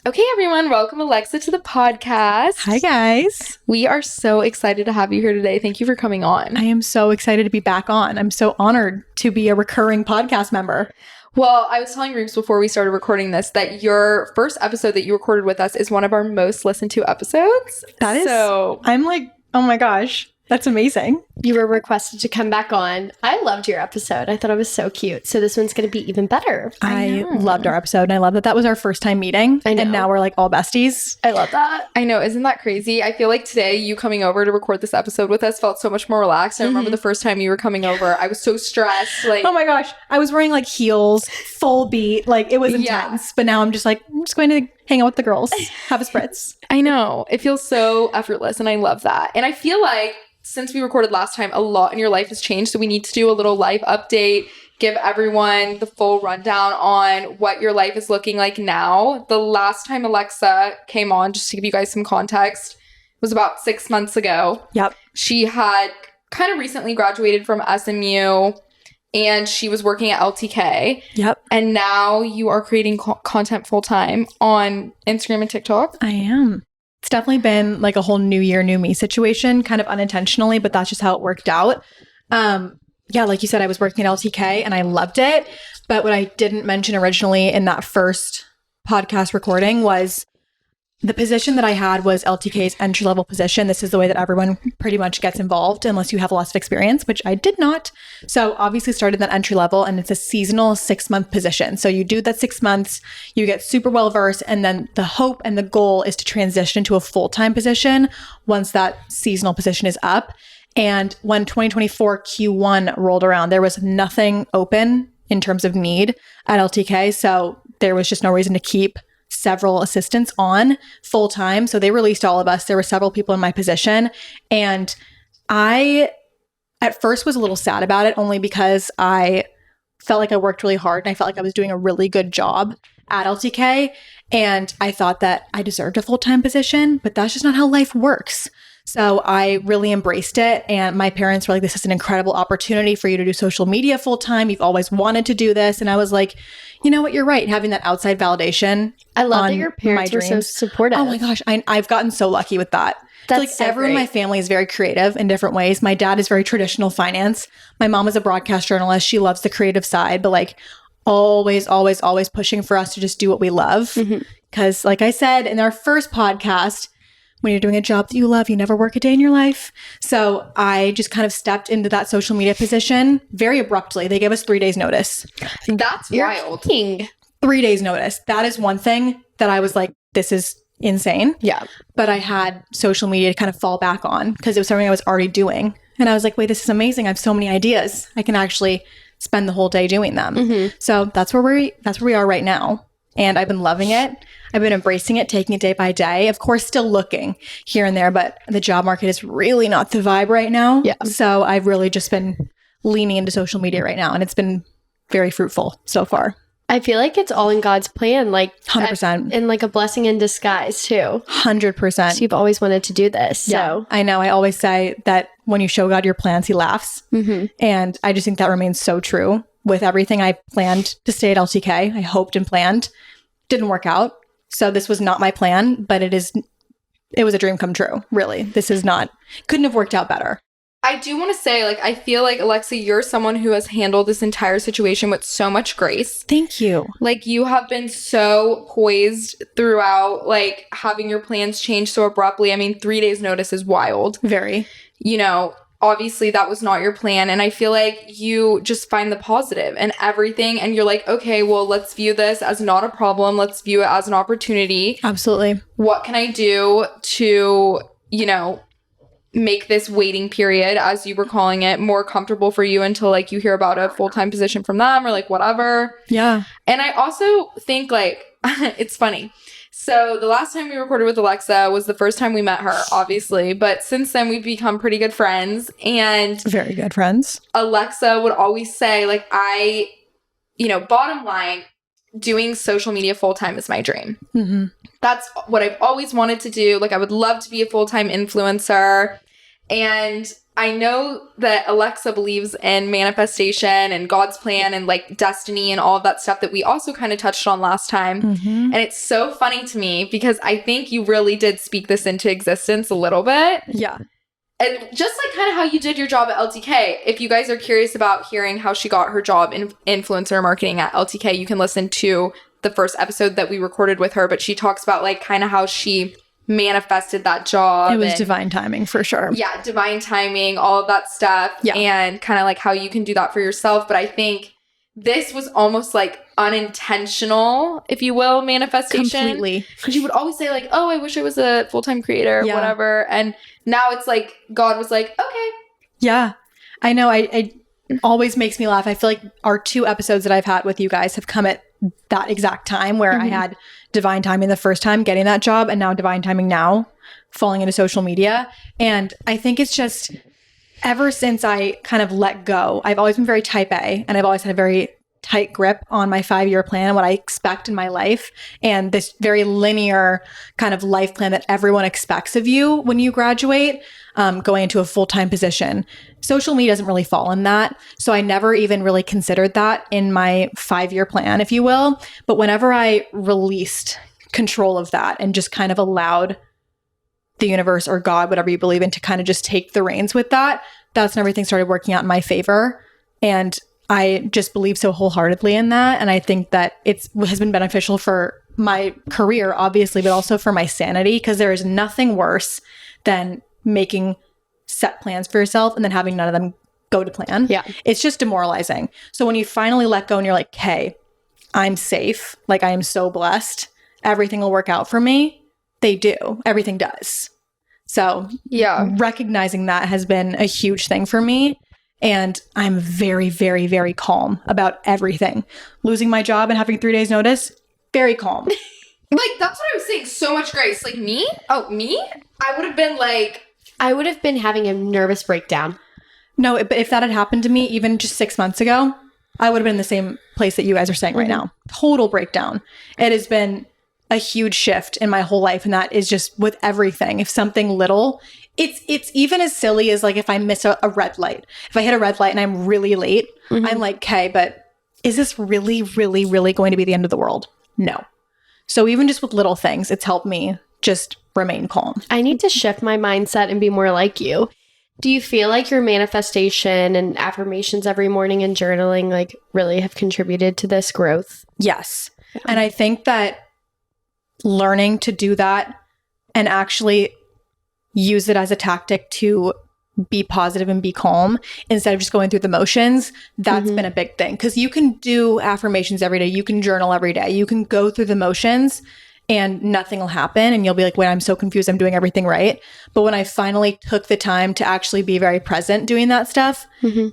Okay, everyone, welcome Alexa to the podcast. Hi, guys. We are so excited to have you here today. Thank you for coming on. I am so excited to be back on. I'm so honored to be a recurring podcast member. Well, I was telling Rooms before we started recording this that your first episode that you recorded with us is one of our most listened to episodes. I'm like, oh my gosh, that's amazing. You were requested to come back on. I loved your episode. I thought it was so cute. So this one's going to be even better. I loved our episode, and I love that that was our first time meeting. I know. And now we're like all besties. I love that. I know. Isn't that crazy? I feel like today you coming over to record this episode with us felt so much more relaxed. I remember the first time you were coming over, I was so stressed. Like, Oh my gosh, I was wearing like heels, full beat. Like it was intense. Yeah. But now I'm just like, I'm just going to hang out with the girls, have a spritz. I know. It feels so effortless, and I love that. And I feel like since we recorded last time, a lot in your life has changed. So we need to do a little life update, give everyone the full rundown on what your life is looking like now. The last time Alexa came on, just to give you guys some context, was about 6 months ago. Yep. She had kind of recently graduated from SMU, and she was working at LTK. Yep. And now you are creating content full time on Instagram and TikTok. I am. It's definitely been like a whole new year, new me situation, kind of unintentionally, but that's just how it worked out. Yeah, like you said, I was working at LTK and I loved it. But what I didn't mention originally in that first podcast recording was the position that I had was LTK's entry-level position. This is the way that everyone pretty much gets involved unless you have lots of experience, which I did not. So obviously started that entry level, and it's a seasonal 6-month position. So you do that 6 months, you get super well versed, and then the hope and the goal is to transition to a full-time position once that seasonal position is up. And when 2024 Q1 rolled around, there was nothing open in terms of need at LTK. So there was just no reason to keep several assistants on full time. So they released all of us. There were several people in my position. And I, at first, was a little sad about it only because I felt like I worked really hard and I felt like I was doing a really good job at LTK. And I thought that I deserved a full time position, but that's just not how life works. So I really embraced it. And my parents were like, this is an incredible opportunity for you to do social media full time. You've always wanted to do this. And I was like, you know what? You're right. Having that outside validation. I love that your parents were so supportive. Oh my gosh. I've gotten so lucky with that. That's like so everyone in my family is very creative in different ways. My dad is very traditional finance. My mom is a broadcast journalist. She loves the creative side, but like always pushing for us to just do what we love. Because like I said in our first podcast, when you're doing a job that you love, you never work a day in your life. So I just kind of stepped into that social media position very abruptly. They gave us 3 days notice. That's wild. 3 days notice. That is one thing that I was like, this is insane. Yeah. But I had social media to kind of fall back on because it was something I was already doing. And I was like, wait, this is amazing. I have so many ideas. I can actually spend the whole day doing them. So that's where we are right now. And I've been loving it. I've been embracing it, taking it day by day. Of course, still looking here and there, but the job market is really not the vibe right now. Yeah. So I've really just been leaning into social media right now, and it's been very fruitful so far. I feel like it's all in God's plan, like 100%. And like a blessing in disguise too. 100%. So you've always wanted to do this. So I know. I always say that when you show God your plans, he laughs. And I just think that remains so true with everything. I planned to stay at LTK. I hoped and planned. Didn't work out. So this was not my plan, but it was a dream come true. Really. Couldn't have worked out better. I do want to say, like, I feel like, Alexa, you're someone who has handled this entire situation with so much grace. Thank you. Like, you have been so poised throughout, like, having your plans change so abruptly. I mean, 3 days notice is wild. Very. You know, obviously that was not your plan. And I feel like you just find the positive in everything. And you're like, okay, well, let's view this as not a problem. Let's view it as an opportunity. Absolutely. What can I do to, you know, make this waiting period, as you were calling it, more comfortable for you until like you hear about a full-time position from them or like whatever. Yeah. And I also think like, it's funny. So the last time we recorded with Alexa was the first time we met her, obviously. But since then, we've become pretty good friends. And very good friends. Alexa would always say, like, bottom line, doing social media full-time is my dream. Mm-hmm. That's what I've always wanted to do. Like, I would love to be a full-time influencer. And I know that Alexa believes in manifestation and God's plan and like destiny and all of that stuff that we also kind of touched on last time. Mm-hmm. And it's so funny to me because I think you really did speak this into existence a little bit. Yeah. And just like kind of how you did your job at LTK. If you guys are curious about hearing how she got her job in influencer marketing at LTK, you can listen to the first episode that we recorded with her. But she talks about like kind of how she manifested that job. It was divine timing for sure. Yeah, divine timing, all of that stuff. Yeah. And kind of like how you can do that for yourself. But I think this was almost like unintentional, if you will, manifestation. Completely. Because you would always say like, oh, I wish I was a full-time creator or whatever. And now it's like God was like, okay. Yeah. I know. I always makes me laugh. I feel like our 2 episodes that I've had with you guys have come at that exact time where I had divine timing the first time getting that job and now divine timing now falling into social media. And I think it's just ever since I kind of let go, I've always been very type A and I've always had a very tight grip on my 5-year plan and what I expect in my life and this very linear kind of life plan that everyone expects of you when you graduate, going into a full-time position. Social media doesn't really fall in that. So I never even really considered that in my 5-year plan, if you will. But whenever I released control of that and just kind of allowed the universe or God, whatever you believe in, to kind of just take the reins with that, that's when everything started working out in my favor. And I just believe so wholeheartedly in that. And I think that it has been beneficial for my career, obviously, but also for my sanity, because there is nothing worse than making set plans for yourself and then having none of them go to plan. Yeah. It's just demoralizing. So when you finally let go and you're like, hey, I'm safe, like I am so blessed, everything will work out for me. They do. Everything does. So Yeah. recognizing that has been a huge thing for me. And I'm very, very, very calm about everything. Losing my job and having 3 days notice, very calm. Like, that's what I was saying. So much grace. Like, me? Oh, me? I would have been like... I would have been having a nervous breakdown. No, but if that had happened to me even just 6 months ago, I would have been in the same place that you guys are saying right now. Total breakdown. It has been a huge shift in my whole life. And that is just with everything. If something little, it's even as silly as like if I miss a red light. If I hit a red light and I'm really late, I'm like, okay, but is this really, really, really going to be the end of the world? No. So even just with little things, it's helped me just remain calm. I need to shift my mindset and be more like you. Do you feel like your manifestation and affirmations every morning and journaling like really have contributed to this growth? Yes. And I think that learning to do that and actually use it as a tactic to be positive and be calm instead of just going through the motions, that's been a big thing. Because you can do affirmations every day. You can journal every day. You can go through the motions and nothing will happen. And you'll be like, wait, I'm so confused. I'm doing everything right. But when I finally took the time to actually be very present doing that stuff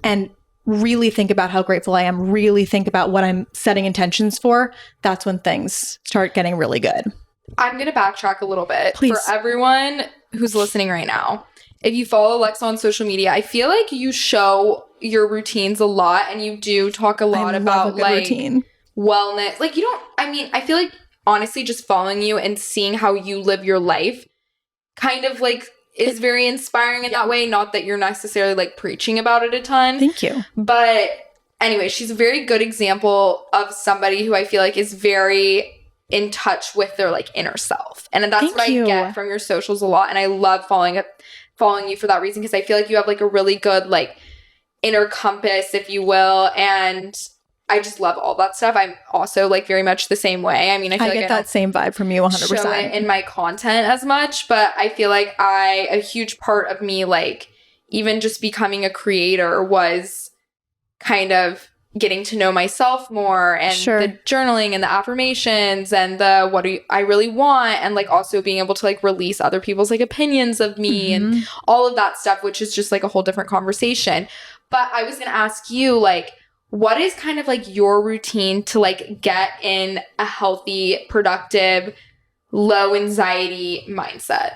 and really think about how grateful I am, really think about what I'm setting intentions for, that's when things start getting really good. I'm going to backtrack a little bit. Please. For everyone who's listening right now. If you follow Alexa on social media, I feel like you show your routines a lot and you do talk a lot about like routine. Wellness. Like you don't, I mean, I feel like honestly just following you and seeing how you live your life kind of like is very inspiring in that way. Not that you're necessarily like preaching about it a ton. Thank you. But anyway, she's a very good example of somebody who I feel like is very in touch with their like inner self. And that's Thank what you. I get from your socials a lot. And I love following you for that reason, because I feel like you have like a really good like inner compass, if you will. And I just love all that stuff. I'm also like very much the same way. I mean, I feel like get that same vibe from you 100%. show it in my content as much, but I feel like a huge part of me, like even just becoming a creator, was kind of getting to know myself more and the journaling and the affirmations and the what do I really want, and like also being able to like release other people's like opinions of me and all of that stuff, which is just like a whole different conversation. But I was going to ask you, like, what is kind of like your routine to like get in a healthy, productive, low anxiety mindset?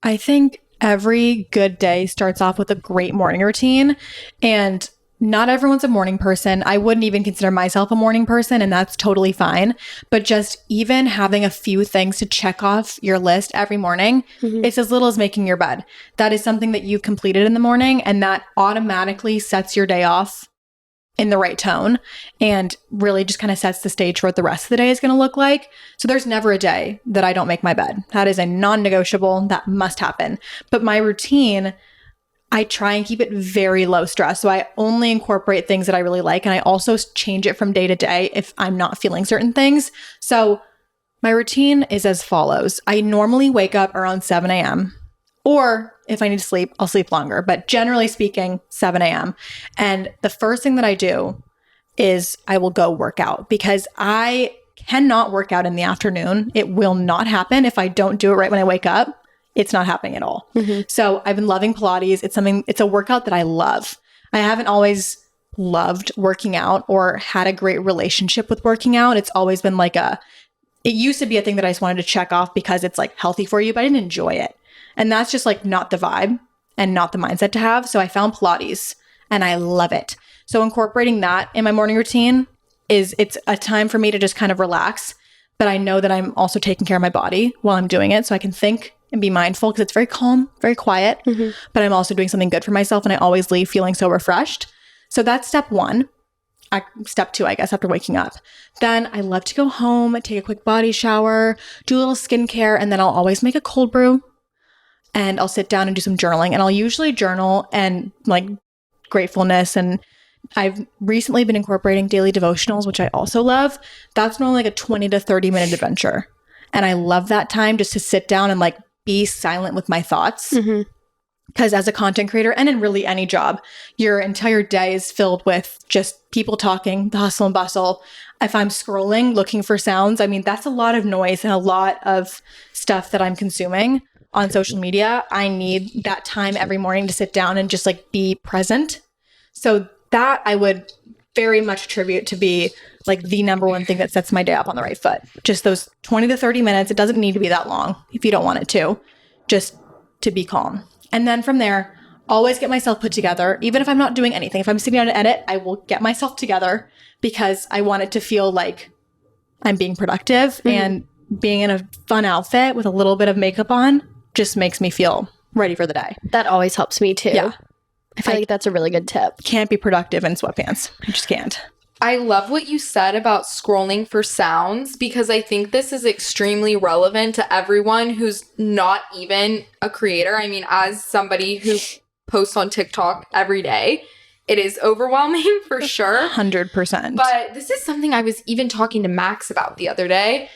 I think every good day starts off with a great morning routine. And not everyone's a morning person. I wouldn't even consider myself a morning person, and that's totally fine. But just even having a few things to check off your list every morning, it's as little as making your bed. That is something that you've completed in the morning, and that automatically sets your day off in the right tone and really just kind of sets the stage for what the rest of the day is going to look like. So there's never a day that I don't make my bed. That is a non-negotiable. That must happen. But my routine, I try and keep it very low stress. So I only incorporate things that I really like. And I also change it from day to day if I'm not feeling certain things. So my routine is as follows. I normally wake up around 7 a.m. Or if I need to sleep, I'll sleep longer. But generally speaking, 7 a.m. And the first thing that I do is I will go work out because I cannot work out in the afternoon. It will not happen if I don't do it right when I wake up. It's not happening at all. So I've been loving Pilates. It's a workout that I love. I haven't always loved working out or had a great relationship with working out. It's always been like it used to be a thing that I just wanted to check off because it's like healthy for you, but I didn't enjoy it. And that's just like not the vibe and not the mindset to have. So I found Pilates and I love it. So incorporating that in my morning routine it's a time for me to just kind of relax, but I know that I'm also taking care of my body while I'm doing it. So I can think and be mindful because it's very calm, very quiet, but I'm also doing something good for myself. And I always leave feeling so refreshed. So that's step one. Step two, I guess, after waking up. Then I love to go home, take a quick body shower, do a little skincare, and then I'll always make a cold brew and I'll sit down and do some journaling. And I'll usually journal and like gratefulness. And I've recently been incorporating daily devotionals, which I also love. That's normally like a 20 to 30 minute adventure. And I love that time just to sit down and like be silent with my thoughts. Because as a content creator and in really any job, your entire day is filled with just people talking, the hustle and bustle. If I'm scrolling, looking for sounds, I mean, that's a lot of noise and a lot of stuff that I'm consuming on social media. I need that time every morning to sit down and just like be present. So that I would very much attribute to be like the number one thing that sets my day up on the right foot. Just those 20 to 30 minutes. It doesn't need to be that long if you don't want it to, just to be calm. And then from there, always get myself put together. Even if I'm not doing anything, if I'm sitting down to edit, I will get myself together because I want it to feel like I'm being productive and being in a fun outfit with a little bit of makeup on just makes me feel ready for the day. That always helps me too. Yeah. I feel like that's a really good tip. Can't be productive in sweatpants. I just can't. I love what you said about scrolling for sounds because I think this is extremely relevant to everyone who's not even a creator. I mean, as somebody who posts on TikTok every day, it is overwhelming for sure. 100%. But this is something I was even talking to Max about the other day.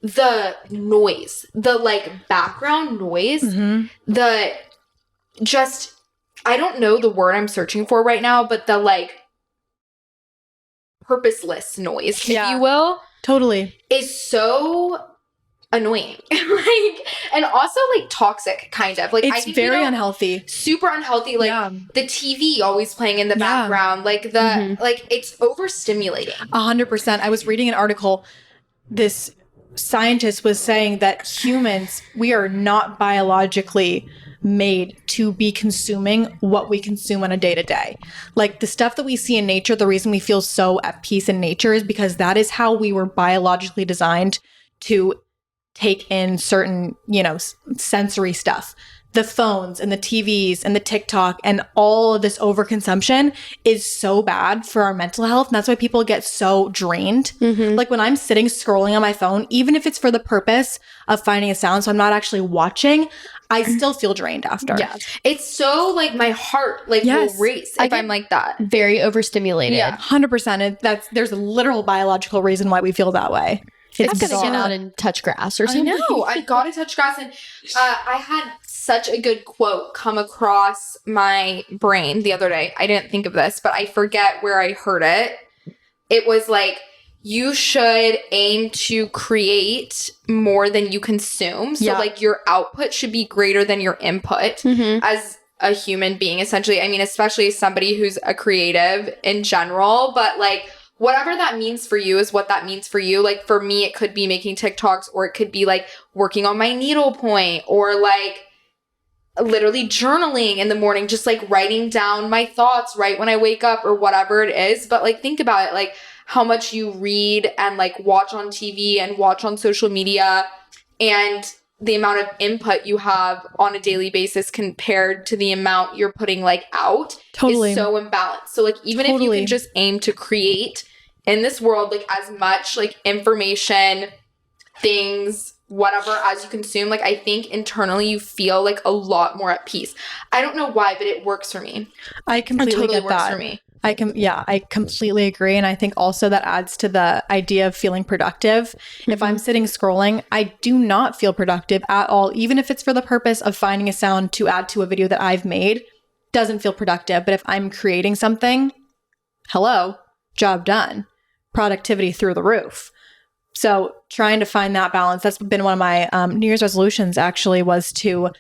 The noise, the like background noise, the just, I don't know the word I'm searching for right now, but the like purposeless noise, if you will, totally is so annoying. Like, and also like toxic kind of. Like, it's I think very unhealthy. Super unhealthy. Like the TV always playing in the background, like the like it's overstimulating. 100%. I was reading an article. This scientist was saying that humans, we are not biologically made to be consuming what we consume on a day-to-day. Like the stuff that we see in nature, the reason we feel so at peace in nature is because that is how we were biologically designed to take in certain, sensory stuff. The phones and the TVs and the TikTok and all of this overconsumption is so bad for our mental health. And that's why people get so drained. Like when I'm sitting scrolling on my phone, even if it's for the purpose of finding a sound, so I'm not actually watching, I still feel drained after. Yeah. It's so like my heart will race if I'm like that. Very overstimulated. Yeah, 100%. There's a literal biological reason why we feel that way. It's gonna get out and touch grass or something. I know. I gotta touch grass. And I had such a good quote come across my brain the other day. I didn't think of this, but I forget where I heard it. It was like, you should aim to create more than you consume. So like your output should be greater than your input as a human being, essentially. I mean, especially as somebody who's a creative in general, but like, whatever that means for you is what that means for you. Like for me, it could be making TikToks, or it could be like working on my needlepoint, or like literally journaling in the morning, just like writing down my thoughts right when I wake up or whatever it is. But like, think about it, like how much you read and like watch on TV and watch on social media, and the amount of input you have on a daily basis compared to the amount you're putting like out is so imbalanced. So like, even if you can just aim to create in this world, like as much like information, things, whatever as you consume, like I think internally you feel like a lot more at peace. I don't know why, but it works for me. I completely get works that. for me. I completely agree. And I think also that adds to the idea of feeling productive. If I'm sitting scrolling, I do not feel productive at all, even if it's for the purpose of finding a sound to add to a video that I've made. Doesn't feel productive. But if I'm creating something, hello, job done. Productivity through the roof. So trying to find that balance, that's been one of my New Year's resolutions actually, was to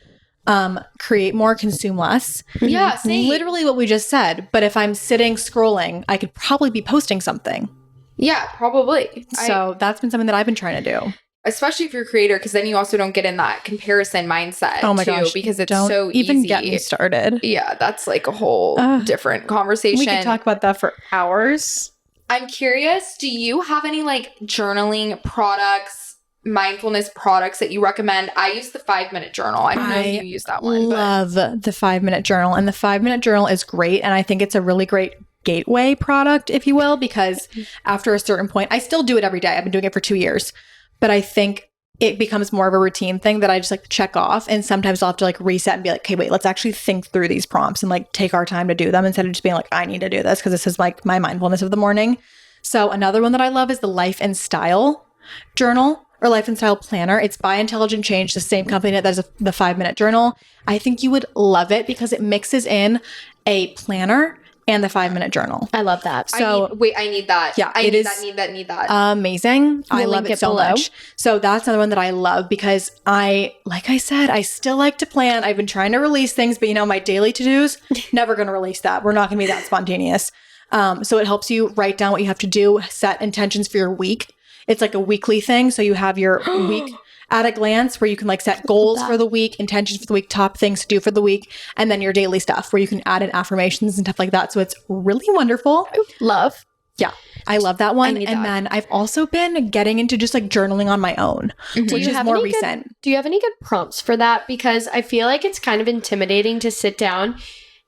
create more, consume less. Yeah, same. Literally what we just said. But if I'm sitting scrolling, I could probably be posting something. Yeah, probably. So that's been something that I've been trying to do. Especially if you're a creator, because then you also don't get in that comparison mindset. Oh my too, gosh, because it's don't so even easy. get me started. Yeah, that's like a whole different conversation. We could talk about that for hours. I'm curious, do you have any like journaling products, mindfulness products that you recommend? I use the 5-minute journal. I don't know if you use that one. I love the 5-minute journal, and the 5-minute journal is great. And I think it's a really great gateway product, if you will, because after a certain point, I still do it every day. I've been doing it for 2 years, but I think it becomes more of a routine thing that I just like to check off. And sometimes I'll have to like reset and be like, okay, wait, let's actually think through these prompts and like take our time to do them instead of just being like, I need to do this because this is like my mindfulness of the morning. So another one that I love is the Life and Style journal or Life and Style planner. It's by Intelligent Change, the same company that does the 5-minute journal. I think you would love it because it mixes in a planner and the 5-minute journal. I love that. So I need that. Yeah, I it need is that, need that. Amazing. I We'll love link it it so below. much. So that's another one that I love because like I said, I still like to plan. I've been trying to release things, but my daily to-dos, never going to release that. We're not going to be that spontaneous. So it helps you write down what you have to do, set intentions for your week. It's like a weekly thing. So you have your week at a glance where you can like set goals for the week, intentions for the week, top things to do for the week, and then your daily stuff where you can add in affirmations and stuff like that. So it's really wonderful. Love. Yeah, I love that one. need And that. then I've also been getting into just like journaling on my own, which is more recent. Do you have any good prompts for that? Because I feel like it's kind of intimidating to sit down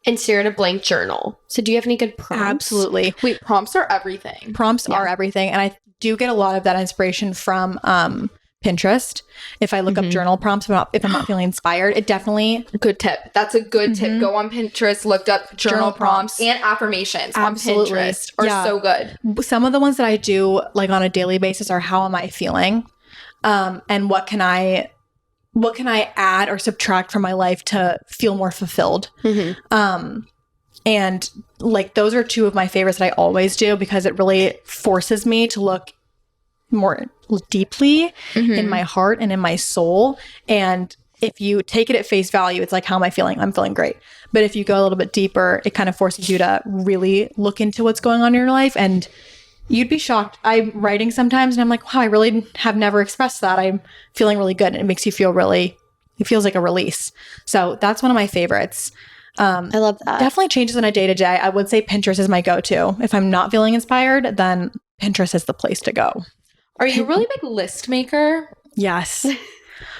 and stare at a blank journal. So do you have any good prompts? Absolutely. Wait, prompts are everything. Prompts are everything. And I do get a lot of that inspiration from Pinterest. If I look up journal prompts, if I'm not feeling inspired, it definitely... Good tip. That's a good tip. Go on Pinterest, looked up journal prompts prompts. and affirmations Absolutely. on Pinterest are so good. Some of the ones that I do like on a daily basis are how am I feeling? And what can I add or subtract from my life to feel more fulfilled? And like those are two of my favorites that I always do because it really forces me to look more deeply in my heart and in my soul. And if you take it at face value, it's like, how am I feeling? I'm feeling great. But if you go a little bit deeper, it kind of forces you to really look into what's going on in your life. And you'd be shocked. I'm writing sometimes and I'm like, wow, I really have never expressed that. I'm feeling really good. And it makes you feel it feels like a release. So that's one of my favorites. I love that. Definitely changes on a day to day. I would say Pinterest is my go-to. If I'm not feeling inspired, then Pinterest is the place to go. Are you a really big list maker? Yes.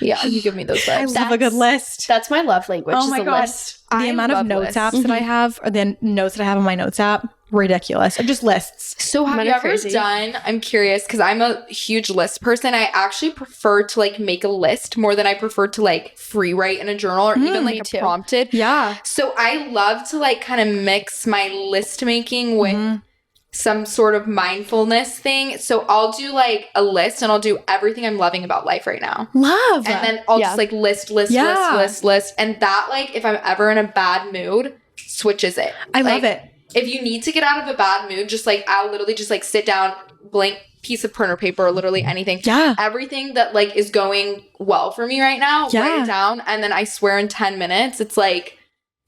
Yeah, you give me those I vibes. love a good list. That's my love language. Oh my is a God. list. The I amount of love notes lists. apps that I have, or the notes that I have on my notes app, ridiculous. Or just lists. So have Mine you are ever crazy. done, I'm curious, because I'm a huge list person. I actually prefer to like make a list more than I prefer to like free write in a journal or even like me a too. prompted. Yeah. So I love to like kind of mix my list making with some sort of mindfulness thing. So I'll do like a list and I'll do everything I'm loving about life right now. Love. And then I'll Yeah. just like list. And that like, if I'm ever in a bad mood, switches it. I Like, love it. If you need to get out of a bad mood, just like I'll literally just like sit down, blank piece of printer paper or literally anything. Yeah. Everything that like is going well for me right now, Yeah. write it down. And then I swear in 10 minutes, it's like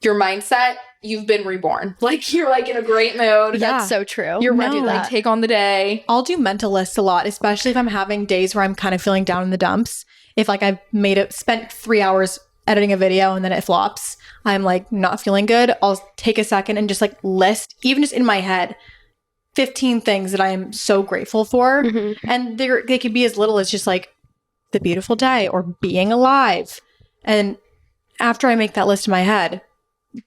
your mindset, you've been reborn. Like you're like in a great mood. Yeah. That's so true. You're ready to No. like take on the day. I'll do mental lists a lot, especially if I'm having days where I'm kind of feeling down in the dumps. If like I've spent 3 hours editing a video and then it flops, I'm like not feeling good, I'll take a second and just like list, even just in my head, 15 things that I am so grateful for. And they could be as little as just like the beautiful day or being alive. And after I make that list in my head,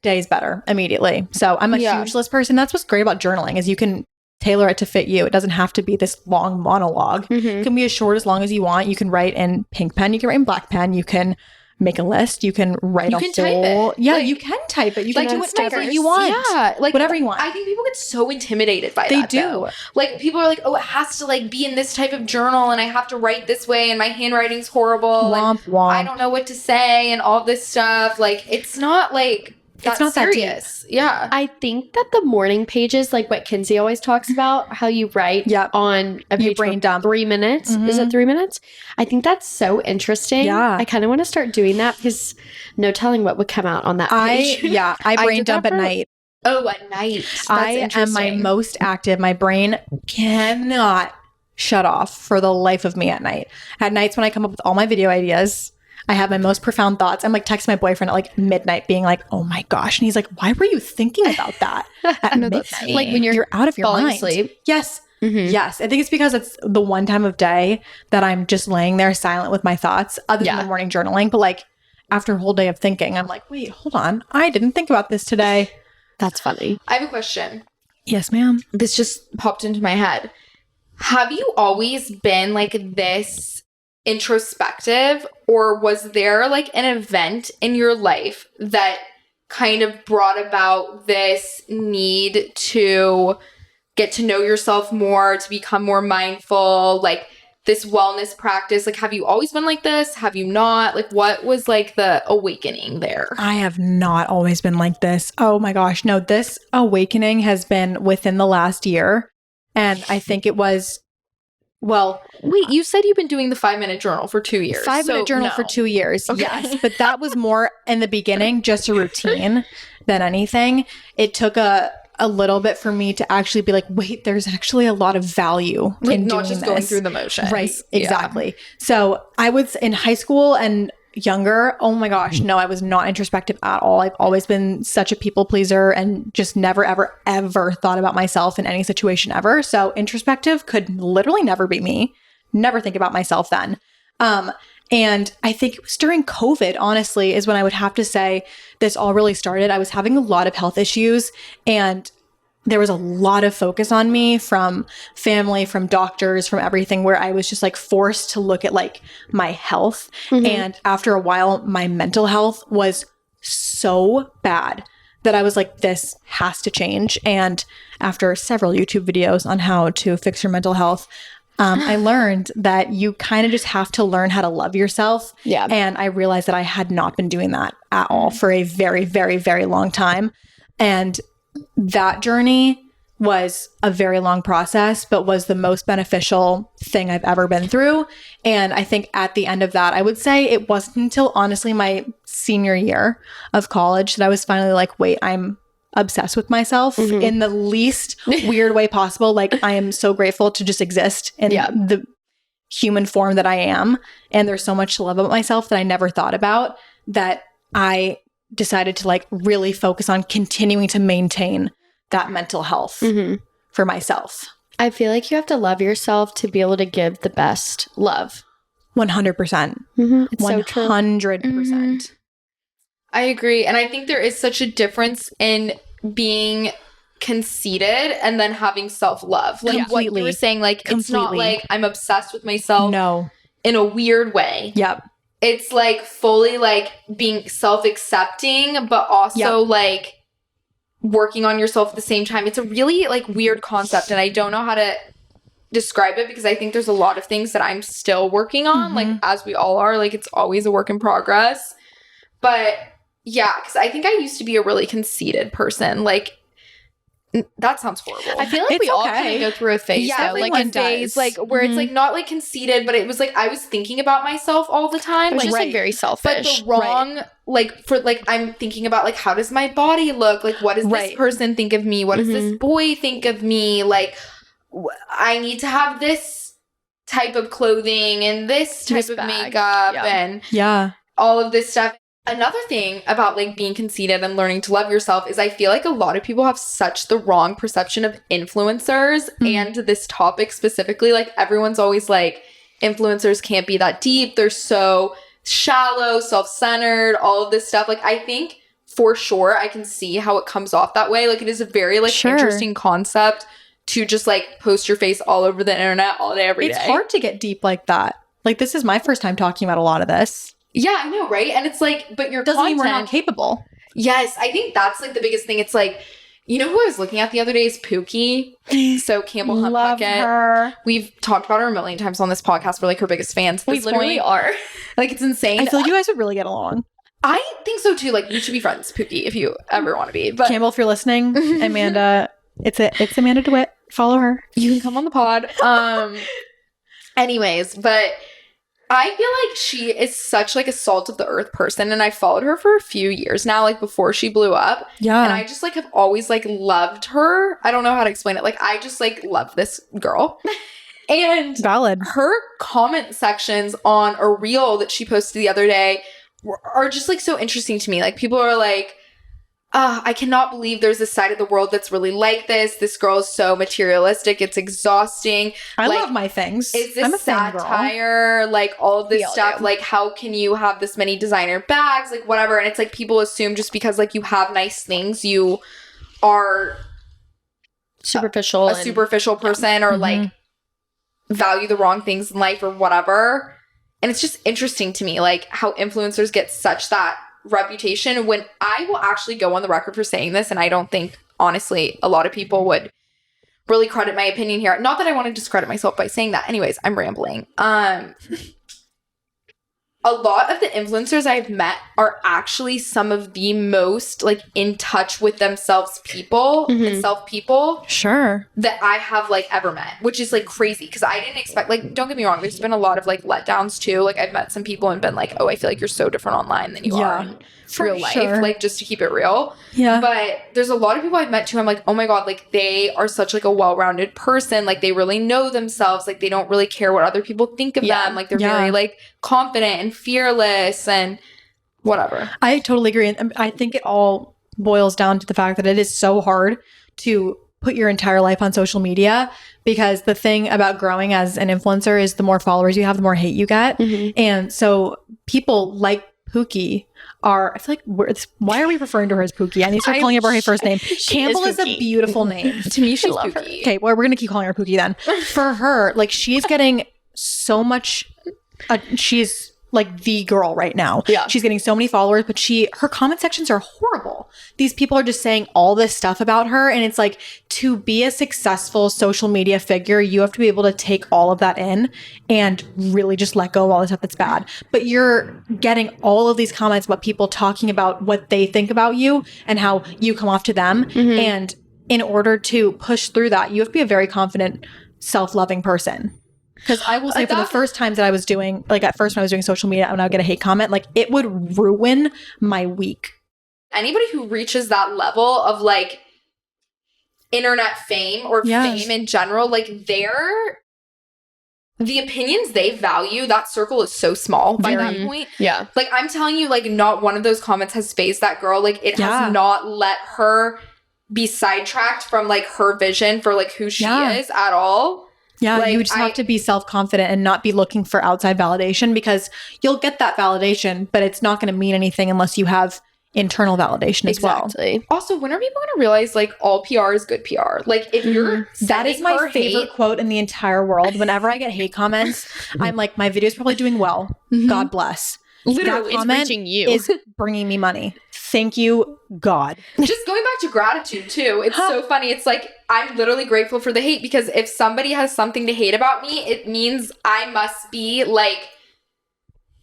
day's better immediately. So I'm a huge list person. That's what's great about journaling is you can tailor it to fit you. It doesn't have to be this long monologue. It can be as short as long as you want. You can write in pink pen. You can write in black pen. You can make a list. You can write type it. Yeah, like, you can type it. You like can do whatever you want. Yeah, like whatever you want. I think people get so intimidated by They that. do. Though. Like people are like, oh, it has to like be in this type of journal, and I have to write this way, and my handwriting's horrible. Womp, and womp. I don't know what to say, and all this stuff. Like it's not like It's not that serious. Yeah. I think that the morning pages, like what Kinsey always talks about, how you write on a page brain for dump. 3 minutes. Is it 3 minutes? I think that's so interesting. Yeah. I kind of want to start doing that because no telling what would come out on that page. I brain did that dump at for- night. Oh, at night. That's I am my interesting. most active. My brain cannot shut off for the life of me at night. At nights when I come up with all my video ideas, I have my most profound thoughts. I'm like texting my boyfriend at like midnight being like, oh my gosh. And he's like, why were you thinking about that at midnight? Like when you're out of your falling mind. asleep. Yes. Yes. I think it's because it's the one time of day that I'm just laying there silent with my thoughts other than the morning journaling. But like after a whole day of thinking, I'm like, wait, hold on. I didn't think about this today. That's funny. I have a question. Yes, ma'am. This just popped into my head. Have you always been like this introspective, or was there like an event in your life that kind of brought about this need to get to know yourself more, to become more mindful, like this wellness practice? Like, have you always been like this? Have you not? Like, what was like the awakening there? I have not always been like this. Oh my gosh. No, this awakening has been within the last year. And I think it was, well, Wait, you said you've been doing the 5-minute journal for 2 years. 5-minute journal for 2 years. Okay. Yes. But that was more in the beginning, just a routine than anything. It took a little bit for me to actually be like, wait, there's actually a lot of value Like, in not doing just this. going through the motions. Right. Yeah. Exactly. So I was in high school and younger. Oh my gosh. No, I was not introspective at all. I've always been such a people pleaser and just never, ever, ever thought about myself in any situation ever. So introspective could literally never be me. Never think about myself then. And I think it was during COVID, honestly, is when I would have to say this all really started. I was having a lot of health issues and there was a lot of focus on me from family, from doctors, from everything, where I was just like forced to look at like my health. And after a while, my mental health was so bad that I was like, this has to change. And after several YouTube videos on how to fix your mental health, I learned that you kind of just have to learn how to love yourself. Yeah. And I realized that I had not been doing that at all for a very, very, very long time. And that journey was a very long process, but was the most beneficial thing I've ever been through. And I think at the end of that, I would say it wasn't until honestly my senior year of college that I was finally like, wait, I'm obsessed with myself in the least weird way possible. Like I am so grateful to just exist in the human form that I am. And there's so much to love about myself that I never thought about, that I decided to like really focus on continuing to maintain that mental health for myself. I feel like you have to love yourself to be able to give the best love. 100%. It's so true. 100%. I agree. And I think there is such a difference in being conceited and then having self-love. Like what you Completely. were saying, like it's not Completely. like I'm obsessed with myself No. in a weird way. Yep. It's like fully like being self-accepting, but also like working on yourself at the same time. It's a really like weird concept, and I don't know how to describe it because I think there's a lot of things that I'm still working on, like as we all are. Like it's always a work in progress. But yeah, because I think I used to be a really conceited person. Like that sounds horrible. I feel like It's we all okay. kind of go through a phase, Yeah, though. like Like a a phase, like where it's like not like conceited, but it was like I was thinking about myself all the time. it was Like, just like very but selfish. the wrong, like for like I'm thinking about like how does my body look? Like what does this person think of me? What does this boy think of me? Like I need to have this type of clothing and this type This of bag. makeup Yeah. and Yeah. all of this stuff. Another thing about like being conceited and learning to love yourself is I feel like a lot of people have such the wrong perception of influencers and this topic specifically. Like everyone's always like, influencers can't be that deep. They're so shallow, self-centered, all of this stuff. Like I think for sure I can see how it comes off that way. Like it is a very like interesting concept to just like post your face all over the internet all day, every day. It's hard to get deep like that. Like this is my first time talking about a lot of this. Yeah, I know, right? And it's like, but your Doesn't mean content, we're not capable. Yes, I think that's like the biggest thing. It's like, you know who I was looking at the other day is Pookie. So Campbell Hunt Love Puckett. her. We've talked about her a million times on this podcast. We're like her biggest fans. At We this literally point. are. Like it's insane. I feel like you guys would really get along. I think so too. Like we should be friends, Pookie, if you ever want to be. But Campbell, if you're listening, Amanda, it's Amanda DeWitt. Follow her. you can come on the pod. Anyways, but I feel like she is such like a salt of the earth person, and I followed her for a few years now, like before she blew up. Yeah. And I just like have always like loved her. I don't know how to explain it. Like I just like love this girl. And Valid. her comment sections on a reel that she posted the other day are just like so interesting to me. Like people are like, I cannot believe there's a side of the world that's really like this. This girl is so materialistic. It's exhausting. I Like, love my things. Is I'm a this thing girl. satire? Like all of We this all stuff. do. Like how can you have this many designer bags? Like whatever. And it's like people assume just because like you have nice things, you are Superficial. a superficial person or like value the wrong things in life or whatever. And it's just interesting to me, like how influencers get such that reputation when I will actually go on the record for saying this. And I don't think, honestly, a lot of people would really credit my opinion here. Not that I want to discredit myself by saying that. Anyways, I'm rambling. A lot of the influencers I've met are actually some of the most like in touch with themselves people and self people Sure. that I have like ever met, which is like crazy because I didn't expect, like, don't get me wrong, there's been a lot of like letdowns too. Like I've met some people and been like, oh, I feel like you're so different online than you are in real life, like just to keep it real. Yeah. But there's a lot of people I've met too. I'm like, oh my God, like they are such like a well-rounded person. Like they really know themselves. Like they don't really care what other people think of them. Like they're very like confident and fearless and whatever. I totally agree. And I think it all boils down to the fact that it is so hard to put your entire life on social media because the thing about growing as an influencer is the more followers you have, the more hate you get. And so people like Pookie are, I feel like, why are we referring to her as Pookie? I need to start calling her by her first name. Campbell is a beautiful name. To me, she's love Pookie. Okay, well, we're going to keep calling her Pookie then. For her, like, she's getting so much, she's like the girl right now. Yeah. She's getting so many followers, but her comment sections are horrible. These people are just saying all this stuff about her. And it's like, to be a successful social media figure, you have to be able to take all of that in and really just let go of all the stuff that's bad. But you're getting all of these comments about people talking about what they think about you and how you come off to them. And in order to push through that, you have to be a very confident, self-loving person. Because I will say for the first times that I was doing, like at first when I was doing social media, when I would get a hate comment, like it would ruin my week. Anybody who reaches that level of like internet fame or fame in general, like the opinions they value, that circle is so small by that point. Yeah. Like I'm telling you, like not one of those comments has phased that girl. Like it has not let her be sidetracked from like her vision for like who she is at all. Yeah, like, you just have to be self-confident and not be looking for outside validation because you'll get that validation, but it's not going to mean anything unless you have internal validation as well. Also, when are people going to realize like all PR is good PR? Like if you're that is my her favorite hate, quote in the entire world. Whenever I get hate comments, I'm like, my video is probably doing well. God bless. Literally, that it's comment reaching you. is bringing me money. Thank you, God. just going back to gratitude too. It's so funny. It's like I'm literally grateful for the hate because if somebody has something to hate about me, it means I must be like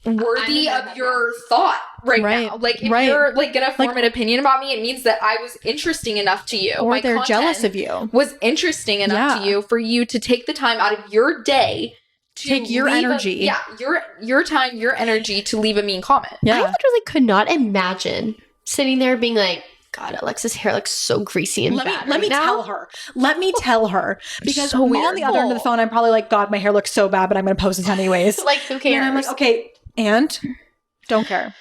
worthy of your thought right now. Like if you're like gonna form an opinion about me, it means that I was interesting enough to you. Or My they're jealous content of you. was interesting enough to you for you to take the time out of your day to take your leave energy. your time, your energy to leave a mean comment. I literally could not imagine sitting there being like, God, Alexa's hair looks so greasy and bad. Let me tell her. Let me tell her. Because So on weird. the other end of the phone, I'm probably like, God, my hair looks so bad, but I'm going to post this anyways. Like, who cares? And I'm like, okay, and don't care.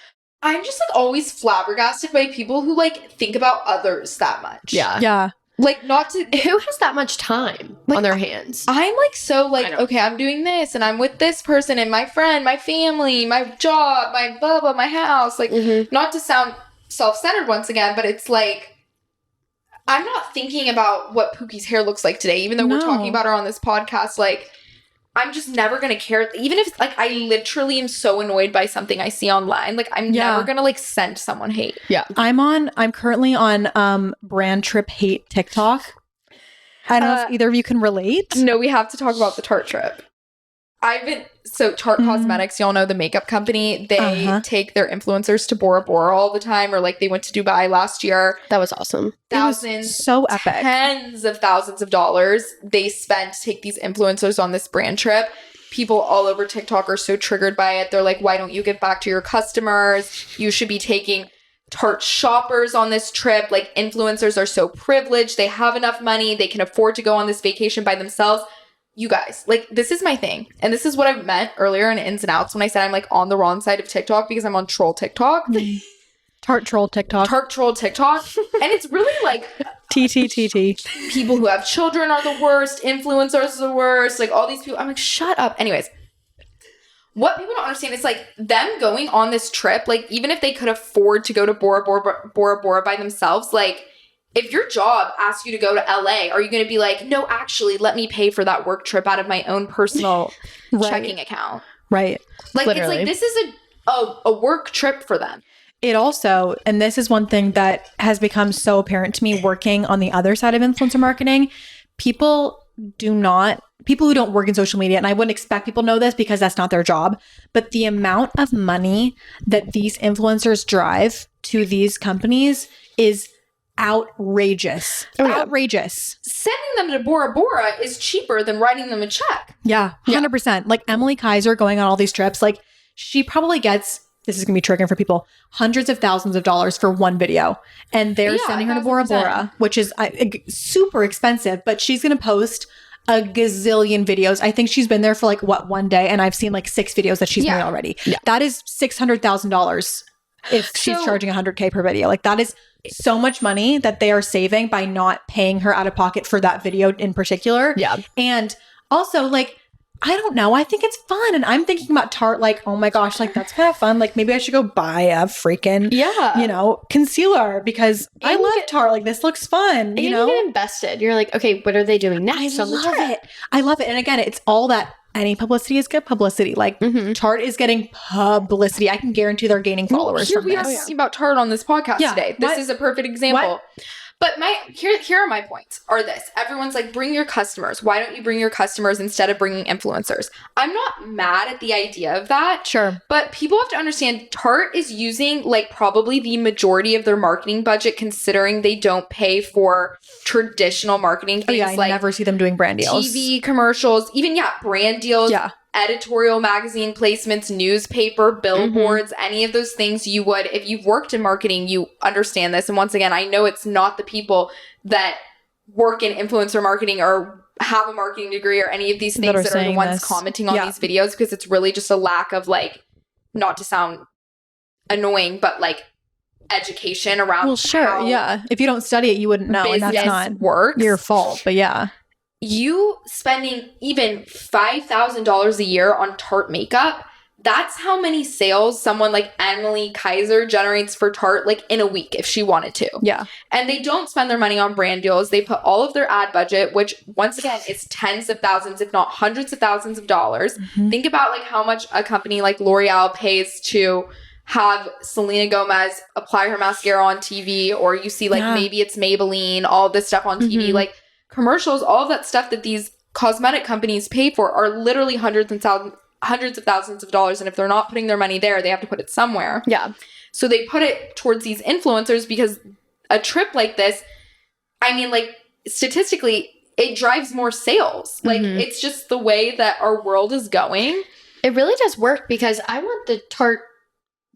I'm just like always flabbergasted by people who like think about others that much. Yeah. Yeah. Like not to Who has that much time on their hands? I'm like so like, I know. okay, I'm doing this and I'm with this person and my friend, my family, my job, my blah blah, my house. Like not to sound self-centered once again, but it's like I'm not thinking about what Pookie's hair looks like today, even though we're talking about her on this podcast. Like I'm just never gonna care. Even if like I literally am so annoyed by something I see online, like I'm never gonna like send someone hate. Yeah. I'm currently on brand trip hate TikTok. I don't know if either of you can relate. No, we have to talk about the Tarte trip. Tarte Cosmetics, y'all know the makeup company. They take their influencers to Bora Bora all the time, or like they went to Dubai last year. That was awesome. Thousands, so epic. Tens of thousands of dollars they spent to take these influencers on this brand trip. People all over TikTok are so triggered by it. They're like, why don't you give back to your customers? You should be taking Tarte shoppers on this trip. Like influencers are so privileged. They have enough money. They can afford to go on this vacation by themselves. You guys, like, this is my thing. And this is what I meant earlier in Ins and Outs when I said I'm, like, on the wrong side of TikTok because I'm on troll TikTok. Tarte troll TikTok. Tarte troll TikTok. And it's really, like... TTTT. People who have children are the worst. Influencers are the worst. Like, all these people... I'm like, shut up. Anyways. What people don't understand is, like, them going on this trip, like, even if they could afford to go to Bora Bora by themselves, like... If your job asks you to go to LA, are you going to be like, no, actually, let me pay for that work trip out of my own personal checking account? Right. Like, Literally. it's like, this is a work trip for them. It also, and this is one thing that has become so apparent to me working on the other side of influencer marketing, people who don't work in social media, and I wouldn't expect people to know this because that's not their job, but the amount of money that these influencers drive to these companies is outrageous. Outrageous. Sending them to Bora Bora is cheaper than writing them a check. Yeah, 100%. Like Emily Kaiser going on all these trips, like she probably gets, this is going to be triggering for people, hundreds of thousands of dollars for one video. And they're sending her to Bora 1,000%. Bora, which is super expensive, but she's going to post a gazillion videos. I think she's been there for like, one day? And I've seen like 6 videos that she's made already. Yeah. That is $600,000 if she's charging $100K per video. Like that is so much money that they are saving by not paying her out of pocket for that video in particular. Yeah. And also like, I don't know. I think it's fun. And I'm thinking about Tarte like, oh my gosh, like that's kind of fun. Like maybe I should go buy a freaking, concealer because I love Tarte. Like this looks fun. You know, get invested. You're like, okay, what are they doing next? I love it. And again, it's all that any publicity is good publicity. Like Tarte is getting publicity. I can guarantee they're gaining followers Here from we this. are talking about Tarte on this podcast today. This is a perfect example. But here are my points are this. Everyone's like, bring your customers. Why don't you bring your customers instead of bringing influencers? I'm not mad at the idea of that. Sure. But people have to understand Tarte is using like probably the majority of their marketing budget considering they don't pay for traditional marketing things. I never see them doing brand deals. TV commercials, even brand deals. Yeah. Editorial magazine placements, newspaper, billboards, any of those things you would, if you've worked in marketing, you understand this. And once again, I know it's not the people that work in influencer marketing or have a marketing degree or any of these things that are the ones commenting on these videos because it's really just a lack of like, not to sound annoying, but like education around. Well, sure. Yeah. If you don't study it, you wouldn't know. And that's not your fault. But yeah. You spending even $5,000 a year on Tarte makeup, that's how many sales someone like Emily Kaiser generates for Tarte like in a week if she wanted to. Yeah. And they don't spend their money on brand deals. They put all of their ad budget, which once again is tens of thousands, if not hundreds of thousands of dollars. Think about like how much a company like L'Oreal pays to have Selena Gomez apply her mascara on TV, or you see like maybe it's Maybelline, all this stuff on TV. Like commercials, all of that stuff that these cosmetic companies pay for are literally hundreds of thousands of dollars. And if they're not putting their money there, they have to put it somewhere. Yeah. So they put it towards these influencers because a trip like this, I mean, like statistically, it drives more sales. Like it's just the way that our world is going. It really does work because I want the Tarte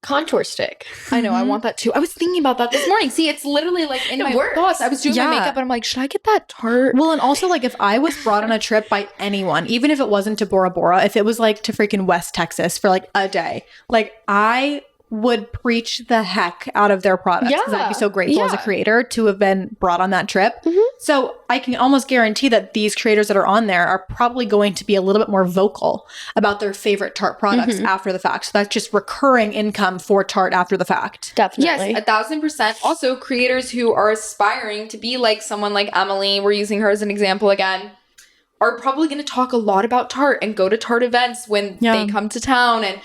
contour stick. I know, I want that too. I was thinking about that this morning. See, it's literally like in my thoughts. I was doing my makeup and I'm like, should I get that Tarte? Well, and also like if I was brought on a trip by anyone, even if it wasn't to Bora Bora, if it was like to freaking West Texas for like a day, like I would preach the heck out of their products because I'd be so grateful as a creator to have been brought on that trip. So I can almost guarantee that these creators that are on there are probably going to be a little bit more vocal about their favorite Tarte products after the fact. So that's just recurring income for Tarte after the fact. Definitely. Yes, 1,000%. Also, creators who are aspiring to be like someone like Emily, we're using her as an example again, are probably going to talk a lot about Tarte and go to Tarte events when they come to town and,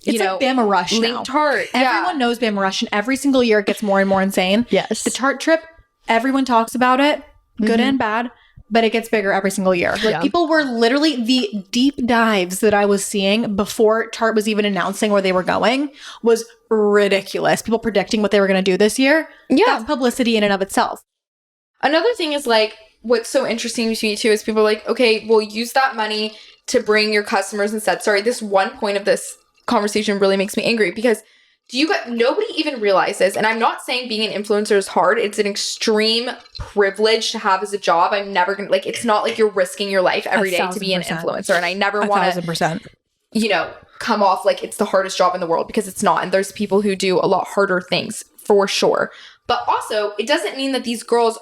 It's like Bama Rush link now. Tarte. Everyone knows Bama Rush, and every single year it gets more and more insane. Yes. The Tarte trip, everyone talks about it, good and bad, but it gets bigger every single year. Like people were literally, the deep dives that I was seeing before Tarte was even announcing where they were going was ridiculous. People predicting what they were going to do this year. Yeah. That's publicity in and of itself. Another thing is like, what's so interesting to me too is people are like, okay, we'll use that money to bring your customers instead. Sorry, this one point of this conversation really makes me angry because nobody even realizes, and I'm not saying being an influencer is hard. It's an extreme privilege to have as a job. I'm never gonna, like, it's not like you're risking your life every day to be an 1,000%. influencer. And I never want to, 1,000%. come off like it's the hardest job in the world because it's not. And there's people who do a lot harder things for sure. But also, it doesn't mean that these girls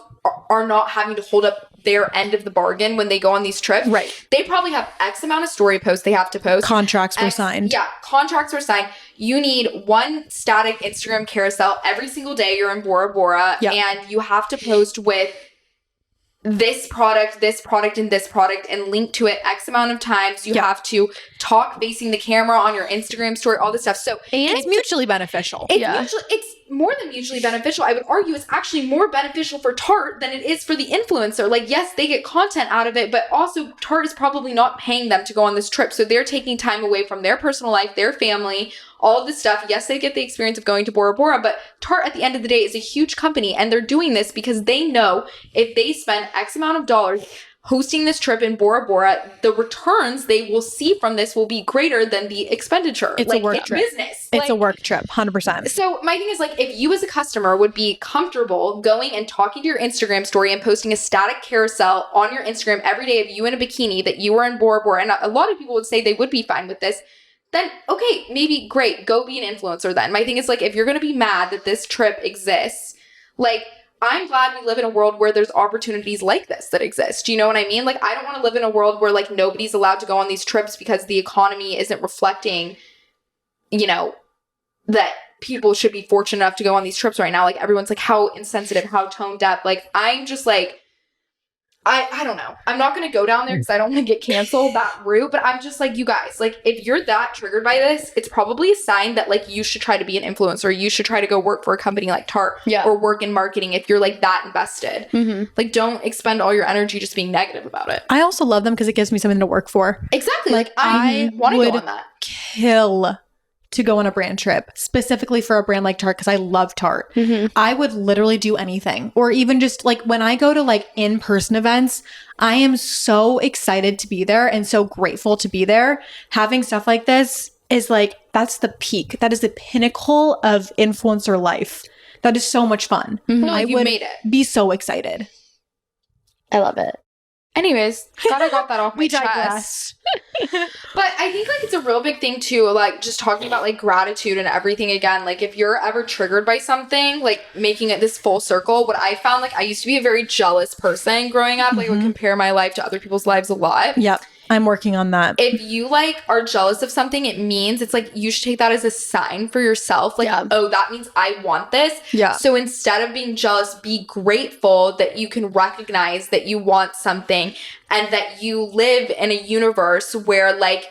are not having to hold up their end of the bargain when they go on these trips. Right. They probably have X amount of story posts they have to post. Contracts were signed. Yeah, contracts were signed. You need one static Instagram carousel every single day you're in Bora Bora. Yep. And you have to post with this product, and this product, and link to it X amount of times. You have to talk facing the camera on your Instagram story, all this stuff. So It's mutually beneficial. it's more than mutually beneficial. I would argue it's actually more beneficial for Tarte than it is for the influencer. Like, yes, they get content out of it, but also Tarte is probably not paying them to go on this trip. So they're taking time away from their personal life, their family, all of this stuff. Yes, they get the experience of going to Bora Bora, but Tarte at the end of the day is a huge company, and they're doing this because they know if they spend X amount of dollars hosting this trip in Bora Bora, the returns they will see from this will be greater than the expenditure. It's a work trip. Business. It's a work trip, 100%. So my thing is, like, if you as a customer would be comfortable going and talking to your Instagram story and posting a static carousel on your Instagram every day of you in a bikini that you were in Bora Bora, and a lot of people would say they would be fine with this, then okay, maybe great, go be an influencer then. My thing is, like, if you're going to be mad that this trip exists, like, I'm glad we live in a world where there's opportunities like this that exist. Do you know what I mean? Like, I don't want to live in a world where, like, nobody's allowed to go on these trips because the economy isn't reflecting, that people should be fortunate enough to go on these trips right now. Like, everyone's like, how insensitive, how tone deaf. Like, I'm just like, I don't know. I'm not going to go down there because I don't want to get canceled that route, but I'm just like, you guys, like, if you're that triggered by this, it's probably a sign that, like, you should try to be an influencer. You should try to go work for a company like Tarte or work in marketing if you're, like, that invested. Like, don't expend all your energy just being negative about it. I also love them because it gives me something to work for. Exactly. Like, I want to go on that. Kill to go on a brand trip, specifically for a brand like Tarte, because I love Tarte. I would literally do anything. Or even just like when I go to like in-person events, I am so excited to be there and so grateful to be there. Having stuff like this is like, that's the peak. That is the pinnacle of influencer life. That is so much fun. I would be so excited. I love it. Anyways, glad I got that off my We chest. digress. But I think, like, it's a real big thing too, like, just talking about, like, gratitude and everything again. Like, if you're ever triggered by something, like, making it this full circle, what I found, like, I used to be a very jealous person growing up. Like, I would compare my life to other people's lives a lot. Yep. I'm working on that. If you, like, are jealous of something, it means it's like you should take that as a sign for yourself. Like, oh, that means I want this. Yeah. So instead of being jealous, be grateful that you can recognize that you want something and that you live in a universe where, like,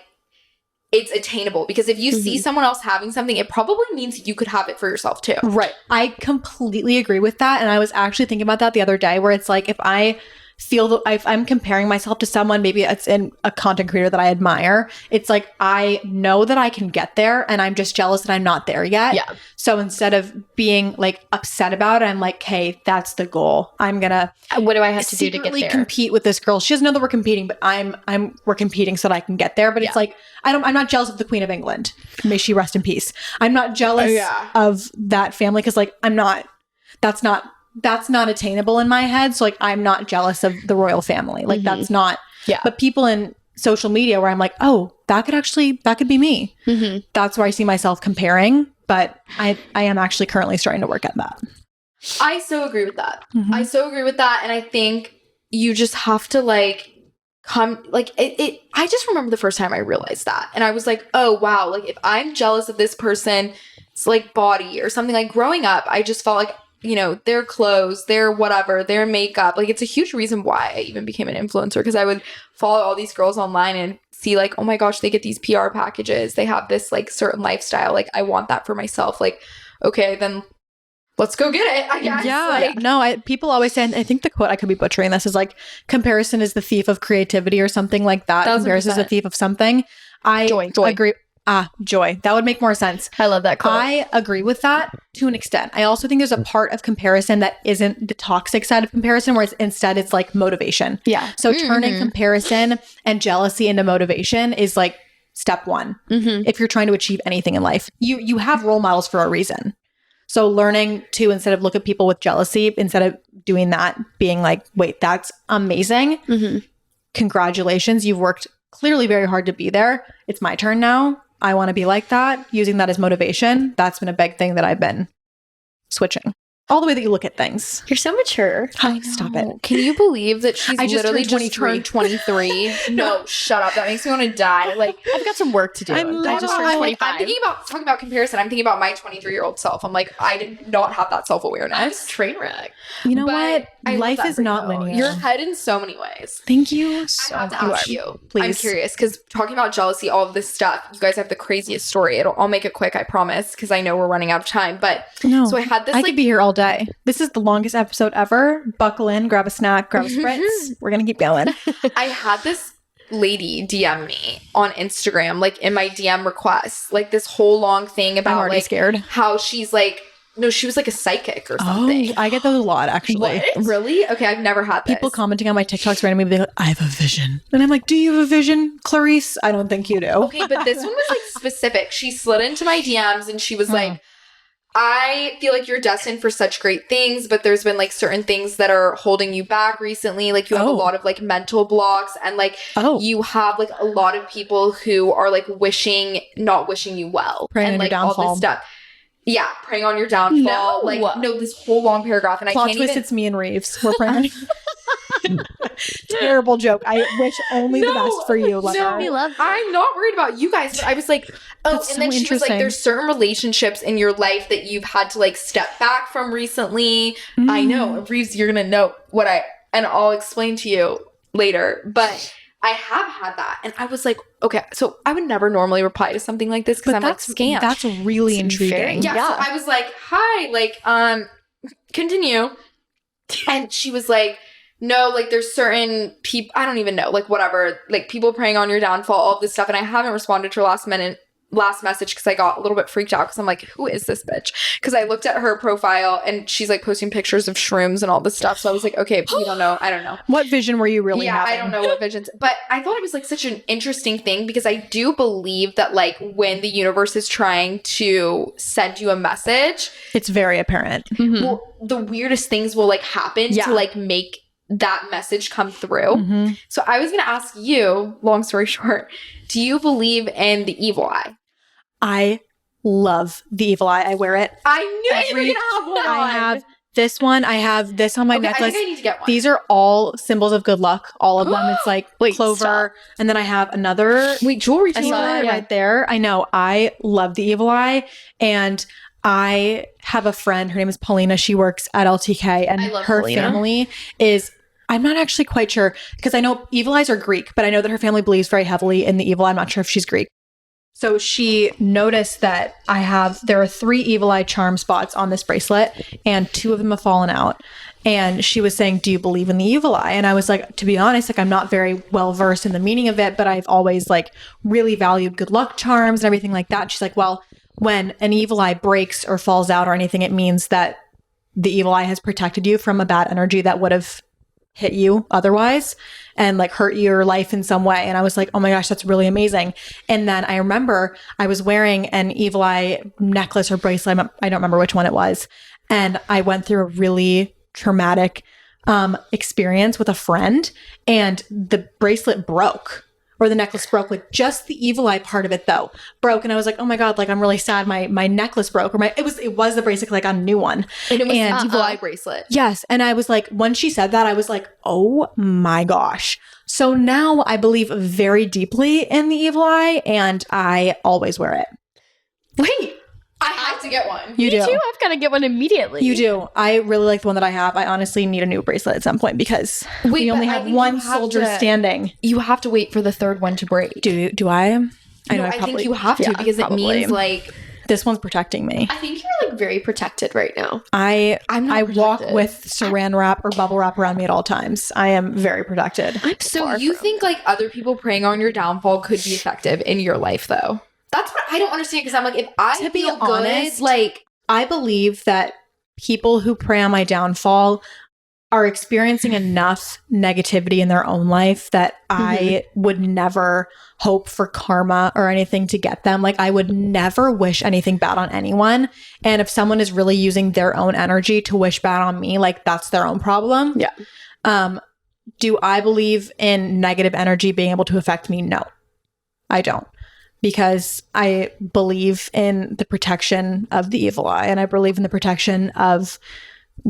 it's attainable. Because if you see someone else having something, it probably means you could have it for yourself too. Right. I completely agree with that. And I was actually thinking about that the other day, where it's like, if I feel if I'm comparing myself to someone, maybe it's in a content creator that I admire, it's like, I know that I can get there and I'm just jealous that I'm not there yet. Yeah. So instead of being like upset about it, I'm like, hey, that's the goal. I'm gonna what do I have to do to get there? Compete with this girl. She doesn't know that we're competing, but we're competing so that I can get there. But it's like, I'm not jealous of the Queen of England. May she rest in peace. I'm not jealous of that family because, like, that's not attainable in my head. So, like, I'm not jealous of the royal family. Like, that's not. Yeah. But people in social media where I'm like, oh, that could be me. That's where I see myself comparing. but I am actually currently starting to work at that. I so agree with that. Mhm. I so agree with that. And I think you just have to I just remember the first time I realized that. And I was like, oh, wow. Like if I'm jealous of this person's like body or something, like growing up, I just felt like, their clothes, their whatever, their makeup. Like it's a huge reason why I even became an influencer, because I would follow all these girls online and see like, oh my gosh, they get these PR packages. They have this like certain lifestyle. Like I want that for myself. Like, okay, then let's go get it, I guess. Yeah. No, people always say, and I think the quote, I could be butchering this, is like, comparison is the thief of creativity or something like that. 1000%. Comparison is the thief of something. I Joy. agree. Joy. That would make more sense. I love that quote. I agree with that to an extent. I also think there's a part of comparison that isn't the toxic side of comparison, where instead it's like motivation. Yeah. So turning comparison and jealousy into motivation is like step one. If you're trying to achieve anything in life, you have role models for a reason. So learning to, instead of look at people with jealousy, instead of doing that, being like, wait, that's amazing. Congratulations. You've worked clearly very hard to be there. It's my turn now. I want to be like that. Using that as motivation. That's been a big thing that I've been switching. All the way that you look at things. You're so mature. Stop it. Can you believe that she's I just literally turned just turned 23? No, shut up. That makes me want to die. Like, I've got some work to do. I just know. turned I'm 25. thinking about talking about comparison. I'm thinking about my 23-year-old self. I'm like, I did not have that self-awareness. Train wreck. You know But what? I love Life that is for not you. linear. You're ahead in so many ways. Thank you I so have to much. ask you. Please. I'm curious because talking about jealousy, all of this stuff, you guys have the craziest story. I'll make it quick, I promise, because I know we're running out of time. But No, so I had this I could be here all day. This is the longest episode ever. Buckle in, grab a snack, grab a spritz. We're gonna keep going. I had this lady DM me on Instagram, like in my DM requests, like this whole long thing I'm about already like scared. how she's like, no, she was like a psychic or something. Oh, I get those a lot actually. What? Really? Okay, I've never had this. People commenting on my TikToks randomly, they're like, I have a vision. And I'm like, do you have a vision, Clarice? I don't think you do. Okay, but this one was like specific. She slid into my DMs and she was like, I feel like you're destined for such great things, but there's been like certain things that are holding you back recently. Like you have a lot of like mental blocks and like you have like a lot of people who are like not wishing you well. Praying and on your like downfall. all this stuff. Yeah, praying on your downfall. No, this whole long paragraph. And Plot I can't twist, even. it's me and Reeves. We're praying. Terrible joke. I wish only the best for you, lover. We love I'm not worried about you guys, but I was like, oh, That's and then so she was like, interesting. there's certain relationships in your life that you've had to like step back from recently. I know, Reeves, you're gonna know and I'll explain to you later, but I have had that. And I was like, okay, so I would never normally reply to something like this because I'm like, scam. That's really intriguing. Yeah, so I was like, hi, like, continue. And she was like, no, like there's certain people, I don't even know, like whatever, like people preying on your downfall, all of this stuff. And I haven't responded to her last message because I got a little bit freaked out because I'm like, who is this bitch? Because I looked at her profile and she's like posting pictures of shrooms and all this stuff. So I was like, okay, we don't know. I don't know. What vision were you really Yeah, having? I don't know what visions. But I thought it was like such an interesting thing because I do believe that like when the universe is trying to send you a message, It's very apparent. well, the weirdest things will like happen to like make that message come through. So I was going to ask you, long story short, do you believe in the evil eye? I love the evil eye. I wear it. I knew you were going to have one. I have this one. I have this on my Okay, I necklace. think I need to get one. These are all symbols of good luck. All of them. It's like clover. stop. And then I have another Wait, jewelry evil too. eye right there. I know. I love the evil eye. And I have a friend. Her name is Paulina. She works at LTK. And I love her Paulina. family is... I'm not actually quite sure because I know evil eyes are Greek, but I know that her family believes very heavily in the evil eye. I'm not sure if she's Greek. So she noticed that there are 3 evil eye charm spots on this bracelet and 2 of them have fallen out. And she was saying, do you believe in the evil eye? And I was like, to be honest, like I'm not very well versed in the meaning of it, but I've always like really valued good luck charms and everything like that. And she's like, well, when an evil eye breaks or falls out or anything, it means that the evil eye has protected you from a bad energy that would have hit you otherwise and like hurt your life in some way. And I was like, oh my gosh, that's really amazing. And then I remember I was wearing an evil eye necklace or bracelet. I don't remember which one it was. And I went through a really traumatic experience with a friend and the bracelet broke. or the necklace broke. Like just the evil eye part of it though broke, and I was like, oh my god, like I'm really sad. My necklace broke, or it was the bracelet. Like I got a new one, and it was an evil eye bracelet. Yes, and I was like, when she said that, I was like, oh my gosh. So now I believe very deeply in the evil eye, and I always wear it. Wait, I have to get one. You do. Me too. I've got to get one immediately. You do. I really like the one that I have. I honestly need a new bracelet at some point because we only have one soldier standing. You have to wait for the third one to break. Do I? I think you have to because probably. It means like this one's protecting me. I think you're like very protected right now. I walk protected. with saran wrap or bubble wrap around me at all times. I am very protected. So you think like other people preying on your downfall could be effective in your life though? That's what I don't understand because I'm like, if I To be feel honest, good, like I believe that people who prey on my downfall are experiencing enough negativity in their own life that I would never hope for karma or anything to get them. Like I would never wish anything bad on anyone. And if someone is really using their own energy to wish bad on me, like that's their own problem. Yeah. Do I believe in negative energy being able to affect me? No, I don't. Because I believe in the protection of the evil eye, and I believe in the protection of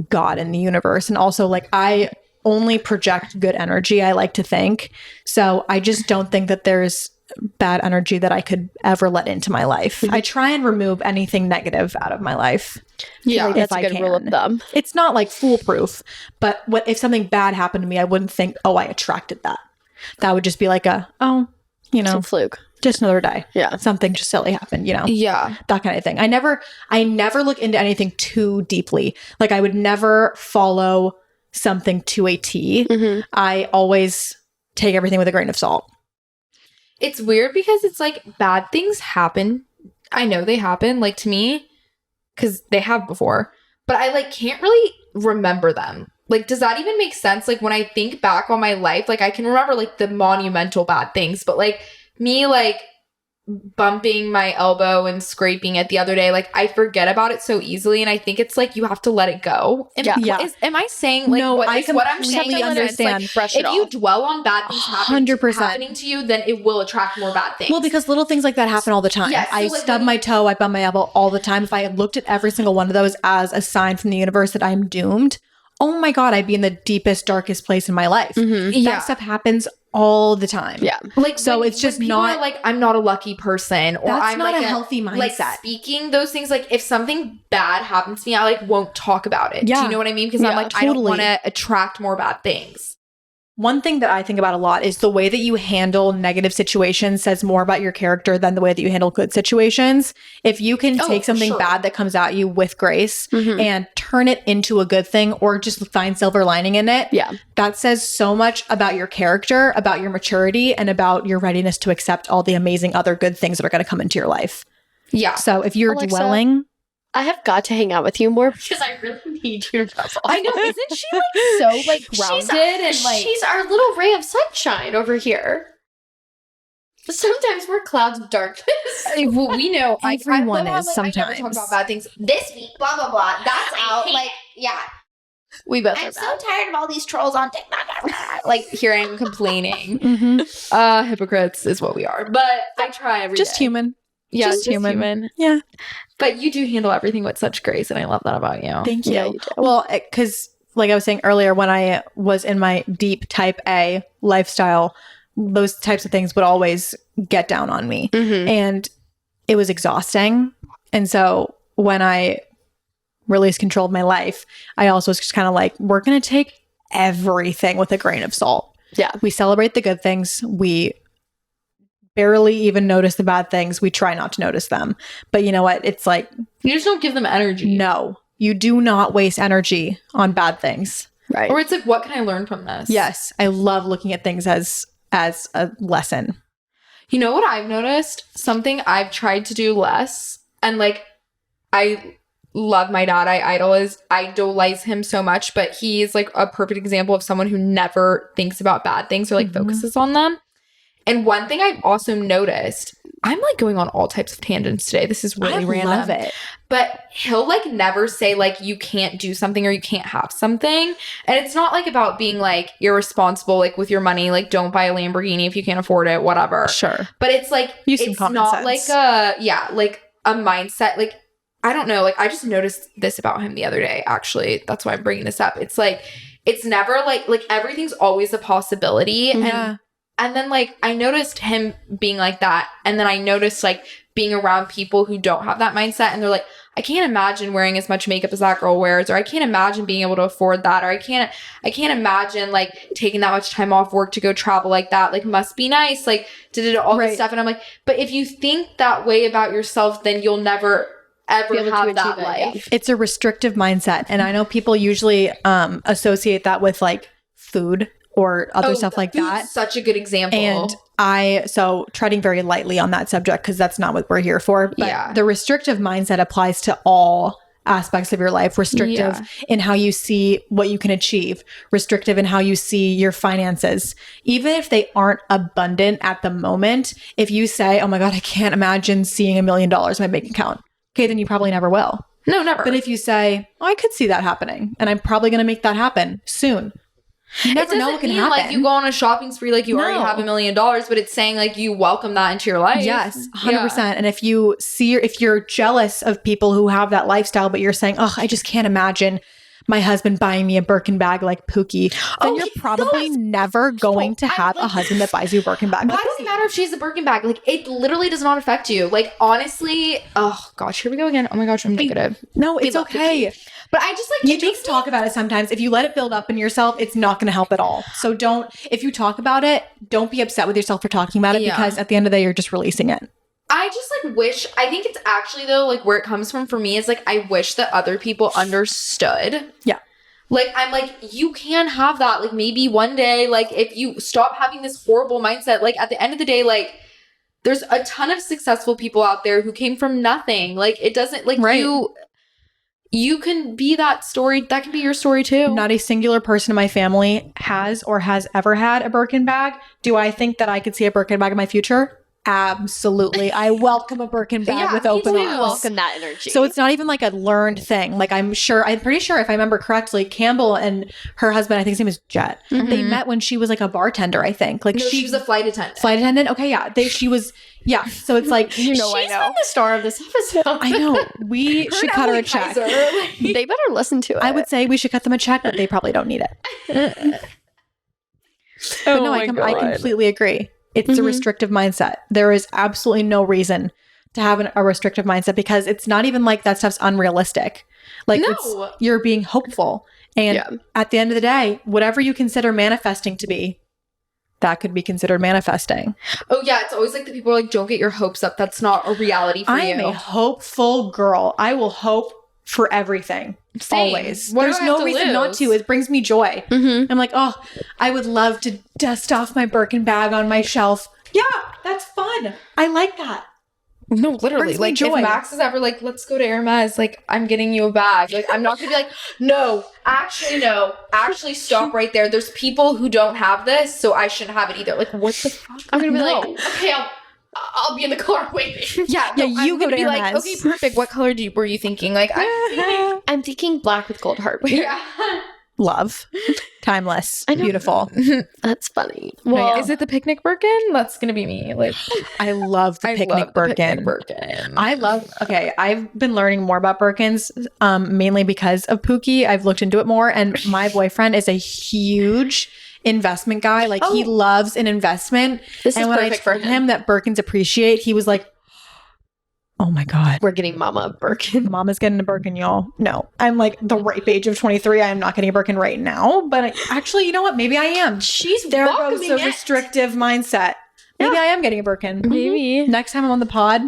God in the universe. And also, like, I only project good energy, I like to think. So I just don't think that there's bad energy that I could ever let into my life. I try and remove anything negative out of my life. Yeah, if that's I a good rule of can. thumb. It's not like foolproof, but if something bad happened to me, I wouldn't think, oh, I attracted that. That would just be like Some fluke. just another day. Yeah. Something just silly happened, yeah. that kind of thing. I never look into anything too deeply. Like I would never follow something to a T. I always take everything with a grain of salt. It's weird because it's like bad things happen. I know they happen like to me because they have before, but I like can't really remember them. Like, does that even make sense? Like when I think back on my life, like I can remember like the monumental bad things, but like me like bumping my elbow and scraping it the other day, like I forget about it so easily, and I think it's like you have to let it go. Am I saying like No, what I I'm saying completely is understand. Like, if you dwell on bad things 100%. happening to you, then it will attract more bad things. Well, because little things like that happen all the time. Yes, so I like stub my toe, I bump my elbow all the time. If I had looked at every single one of those as a sign from the universe that I'm doomed, oh my God, I'd be in the deepest, darkest place in my life. That stuff happens all the time. Yeah. Like so it's just people not are like I'm not a lucky person, or that's I'm not like a healthy mindset. Like speaking those things, like if something bad happens to me, I like won't talk about it. Do you know what I mean? Because I'm like I don't want to attract more bad things. One thing that I think about a lot is the way that you handle negative situations says more about your character than the way that you handle good situations. If you can take something bad that comes at you with grace and turn it into a good thing, or just find silver lining in it, that says so much about your character, about your maturity, and about your readiness to accept all the amazing other good things that are going to come into your life. Yeah. So if you're Alexa, dwelling... I have got to hang out with you more because I really need you. I know, isn't she like so like grounded and like she's our little ray of sunshine over here. Sometimes we're clouds of darkness. Well, we know Everyone I is love how, like, I never sometimes. talk about bad things. This week, blah blah blah. That's out. Like, yeah. We both I'm are so bad. tired of all these trolls on TikTok. Like here I am complaining. Hypocrites is what we are. But I try every Just day. human. Yeah, Just human. Yeah. But you do handle everything with such grace, and I love that about you. Thank you. Yeah, you do. Well, because like I was saying earlier, when I was in my deep type A lifestyle, those types of things would always get down on me. And it was exhausting. And so when I released control of my life, I also was just kind of like, we're going to take everything with a grain of salt. Yeah. We celebrate the good things. We barely even notice the bad things. We try not to notice them. But you know what? It's like, You just don't give them energy. no, you do not waste energy on bad things. Right. Or it's like, what can I learn from this? Yes, I love looking at things as a lesson. You know what I've noticed? Something I've tried to do less. And like, I love my dad. I idolize him so much, but he's like a perfect example of someone who never thinks about bad things or like focuses on them. And one thing I've also noticed I'm like going on all types of tangents today. This is really random. I love it. But he'll like never say like you can't do something or you can't have something. And it's not like about being like irresponsible like with your money, like don't buy a Lamborghini if you can't afford it, whatever. Sure. But it's like Use some it's common not sense. like a mindset. Like I don't know. Like I just noticed this about him the other day. Actually, that's why I'm bringing this up. It's like it's never like everything's always a possibility. Yeah. And then like I noticed him being like that, and then I noticed like being around people who don't have that mindset, and they're like, I can't imagine wearing as much makeup as that girl wears, or I can't imagine being able to afford that, or I can't imagine like taking that much time off work to go travel like that. Like must be nice. Like did all this stuff, and I'm like, but if you think that way about yourself, then you'll never ever have that life. It's a restrictive mindset, and I know people usually associate that with like food or other stuff like that. Such a good example. And so treading very lightly on that subject because that's not what we're here for. But the restrictive mindset applies to all aspects of your life. Restrictive in how you see what you can achieve. Restrictive in how you see your finances. Even if they aren't abundant at the moment, if you say, oh my God, I can't imagine seeing $1 million in my bank account. Okay, then you probably never will. No, never. But if you say, oh, I could see that happening and I'm probably going to make that happen soon. You never know what can happen. Like you go on a shopping spree, like you already have $1 million, but it's saying like you welcome that into your life. Yes, 100%. And if you're jealous of people who have that lifestyle, but you're saying, oh, I just can't imagine my husband buying me a Birkin bag like Pookie, then you're probably never going to have a husband that buys you a Birkin bag. Why does it matter if she's a Birkin bag? Like it literally does not affect you. Like honestly, oh gosh, here we go again. Oh my gosh, I'm negative. No, it's okay. But I just like you need to talk about it sometimes. If you let it build up in yourself, it's not going to help at all. So if you talk about it, don't be upset with yourself for talking about it because at the end of the day, you're just releasing it. I just like wish, I think it's actually though, like where it comes from for me is like, I wish that other people understood. Yeah. Like, I'm like, you can have that. Like maybe one day, like if you stop having this horrible mindset, like at the end of the day, like there's a ton of successful people out there who came from nothing. Like it doesn't like you can be that story. That can be your story too. Not a singular person in my family has or has ever had a Birkin bag. Do I think that I could see a Birkin bag in my future? Absolutely. I welcome a Birkin bag with open arms. Welcome that energy. So it's not even like a learned thing. Like I'm pretty sure if I remember correctly, Campbell and her husband, I think his name is Jet. Mm-hmm. They met when she was like a bartender, I think. Like she was a flight attendant. Flight attendant? Okay, yeah. So it's like, I know. She's been the star of this episode. I know. We should cut her a check. They better listen to it. I would say we should cut them a check, but they probably don't need it. But no, I completely agree. It's a restrictive mindset. There is absolutely no reason to have a restrictive mindset because it's not even like that stuff's unrealistic. Like you're being hopeful. And at the end of the day, whatever you consider manifesting to be, that could be considered manifesting. Oh yeah, it's always like the people are like, don't get your hopes up. That's not a reality for you. I'm a hopeful girl. I will hope for everything. Same. Always. There's no reason not to. It brings me joy. Mm-hmm. I'm like, oh, I would love to dust off my Birkin bag on my shelf. Yeah, that's fun. I like that. No, literally. Like if Max is ever like, let's go to Hermes, like I'm getting you a bag. Like I'm not gonna be like, no. Actually stop right there. There's people who don't have this, so I shouldn't have it either. Like what the fuck? I'm gonna be like, okay, I'll be in the car waiting. You go to Hermes. Like, okay, perfect. What color were you thinking? Like, I'm thinking black with gold hardware. Yeah. Love. Timeless. Beautiful. That's funny. Well, is it the picnic Birkin? That's going to be me. Like, I love the picnic Birkin. I've been learning more about Birkins, mainly because of Pookie. I've looked into it more, and my boyfriend is a huge investment guy. Like he loves an investment. And when I told him that Birkins appreciate, he was like, oh my God. We're getting Mama a Birkin. Mama's getting a Birkin, y'all. No, I'm like the ripe age of 23. I am not getting a Birkin right now. But actually, you know what? Maybe I am. There goes the restrictive mindset. Maybe I am getting a Birkin. Maybe. Next time I'm on the pod.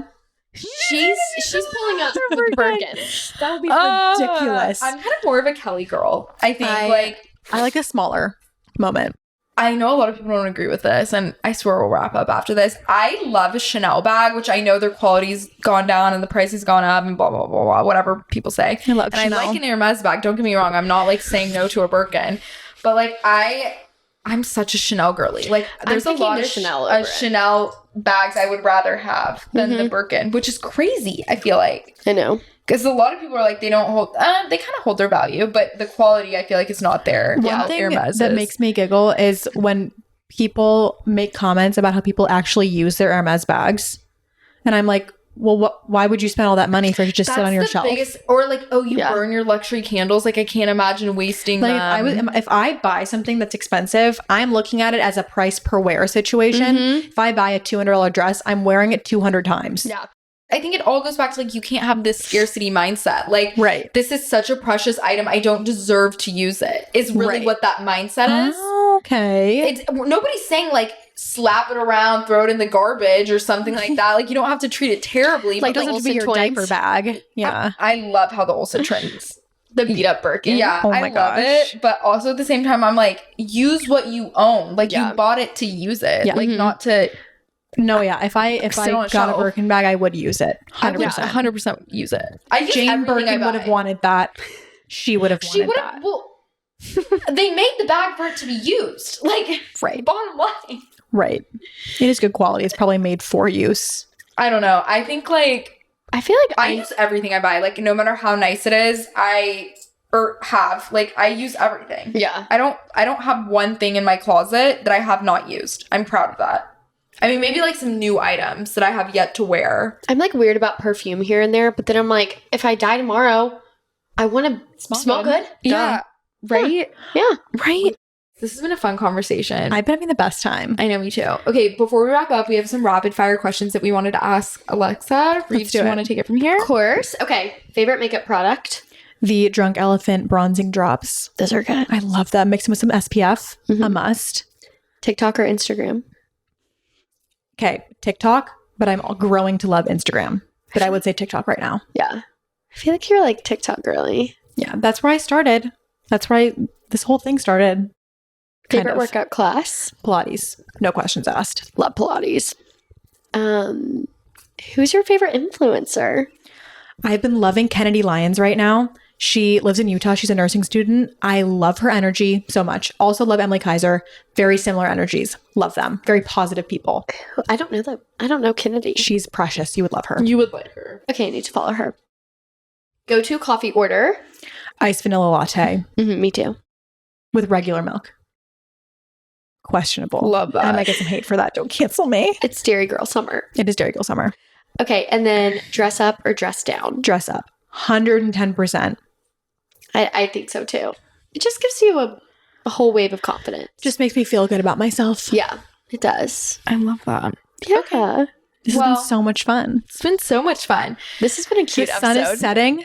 She's pulling out her Birkin. That would be ridiculous. I'm kind of more of a Kelly girl. I think I like a smaller moment. I know a lot of people don't agree with this, and I swear we'll wrap up after this. I love a Chanel bag, which I know their quality's gone down and the price has gone up and blah, blah, blah, blah, whatever people say. I love Chanel. I like an Hermes bag. Don't get me wrong. I'm not like saying no to a Birkin, but like I'm such a Chanel girly. Like there's a lot of Chanel bags I would rather have than the Mhm. Birkin, which is crazy, I feel like. I know. Because a lot of people are like, they don't hold, they kind of hold their value, but the quality, I feel like, is not there. One thing that makes me giggle is when people make comments about how people actually use their Hermes bags. And I'm like, well, why would you spend all that money for it to just sit on your shelf? Or like, oh, you burn your luxury candles. Like, I can't imagine wasting like them. if I buy something that's expensive, I'm looking at it as a price per wear situation. If I buy a $200 dress, I'm wearing it 200 times. Yeah. I think it all goes back to like, you can't have this scarcity mindset. Like, Right. this is such a precious item. I don't deserve to use it. Is really Right. what that mindset is. Oh, okay. It's nobody's saying like slap it around, throw it in the garbage or something like that. Like, you don't have to treat it terribly. Like, but doesn't like, have to be your Olsen twins. diaper bag. Yeah. I love how the Olsen twins. The beat up Birkin. Yeah, Oh I my love gosh. it. But also at the same time, I'm like, use what you own. Like, Yeah. you bought it to use it. Yeah. Like, not to. No, yeah. If I Sit on a got shelf. a Birkin bag, I would use it. I would 100%. 100% use it. I use Jane everything Birkin I would buy. have wanted that. She would have She wanted would that. have. Well, they made the bag for it to be used. Like, Right. bottom line. Right. It is good quality. It's probably made for use. I don't know. I think like I feel like I use everything I buy. Like, no matter how nice it is, I use everything. Yeah. I don't have one thing in my closet that I have not used. I'm proud of that. I mean, maybe like some new items that I have yet to wear. I'm like weird about perfume here and there, but then I'm like, if I die tomorrow, I want to smell good. Yeah. Right? Yeah. Right? This has been a fun conversation. I've been having the best time. I know, me too. Okay, before we wrap up, we have some rapid fire questions that we wanted to ask Alexa. Reeves, do you want to take it from here? Of course. Okay. Favorite makeup product? The Drunk Elephant bronzing drops. Those are good. I love that. Mix them with some SPF. Mhm. A must. TikTok or Instagram? Okay, TikTok, but I'm growing to love Instagram. But I would say TikTok right now. Yeah. I feel like you're like TikTok girly. Yeah, that's where I started. That's where this whole thing started. Favorite Kind of. workout class? Pilates. No questions asked. Love Pilates. Who's your favorite influencer? I've been loving Kennedy Lyons right now. She lives in Utah. She's a nursing student. I love her energy so much. Also love Emily Kaiser. Very similar energies. Love them. Very positive people. I don't know that. I don't know Kennedy. She's precious. You would love her. You would like her. Okay, I need to follow her. Go to coffee order. Iced vanilla latte Me too. with regular milk. Questionable. Love that. I might get some hate for that. Don't cancel me. It's Dairy Girl Summer. It is Dairy Girl Summer. Okay, and then dress up or dress down. Dress up. 110%. I think so too. It just gives you a whole wave of confidence. Just makes me feel good about myself. Yeah, it does. I love that. Yeah. This has been so much fun. It's been so much fun. This has been a The cute sun episode. is setting.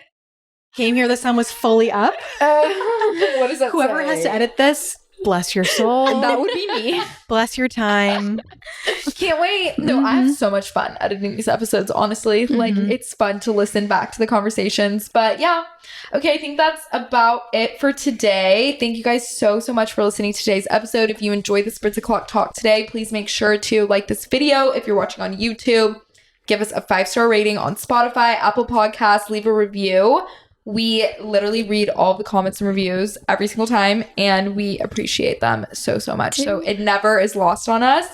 Came here, the sun was fully up. What does that Whoever has to edit this, bless your soul. That would be me. Bless your time. Can't wait. No, I have so much fun editing these episodes, honestly. Like, it's fun to listen back to the conversations. But yeah. Okay, I think that's about it for today. Thank you guys so much for listening to today's episode. If you enjoyed the Spritz O'Clock talk today, please make sure to like this video. If you're watching on YouTube, give us a 5-star rating on Spotify, Apple Podcasts, leave a review. We literally read all the comments and reviews every single time, and we appreciate them so much. So it never is lost on us.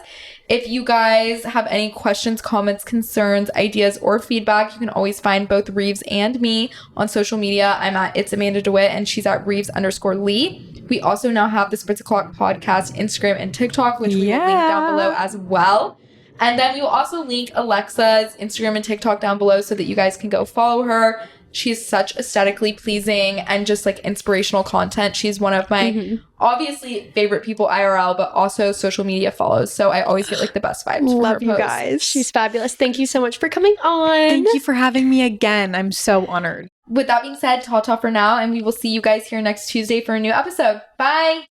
If you guys have any questions, comments, concerns, ideas, or feedback, you can always find both Reeves and me on social media. I'm at It's Amanda DeWitt, and she's at Reeves_Lee. We also now have the Spritz O'Clock podcast, Instagram, and TikTok, which we will link down below as well. And then we will also link Alexa's Instagram and TikTok down below so that you guys can go follow her. She's such aesthetically pleasing and just like inspirational content. She's one of my obviously favorite people IRL, but also social media follows. So I always get like the best vibes from Love her you posts. guys. She's fabulous. Thank you so much for coming on. Thank you for having me again. I'm so honored. With that being said, ta-ta for now, and we will see you guys here next Tuesday for a new episode. Bye!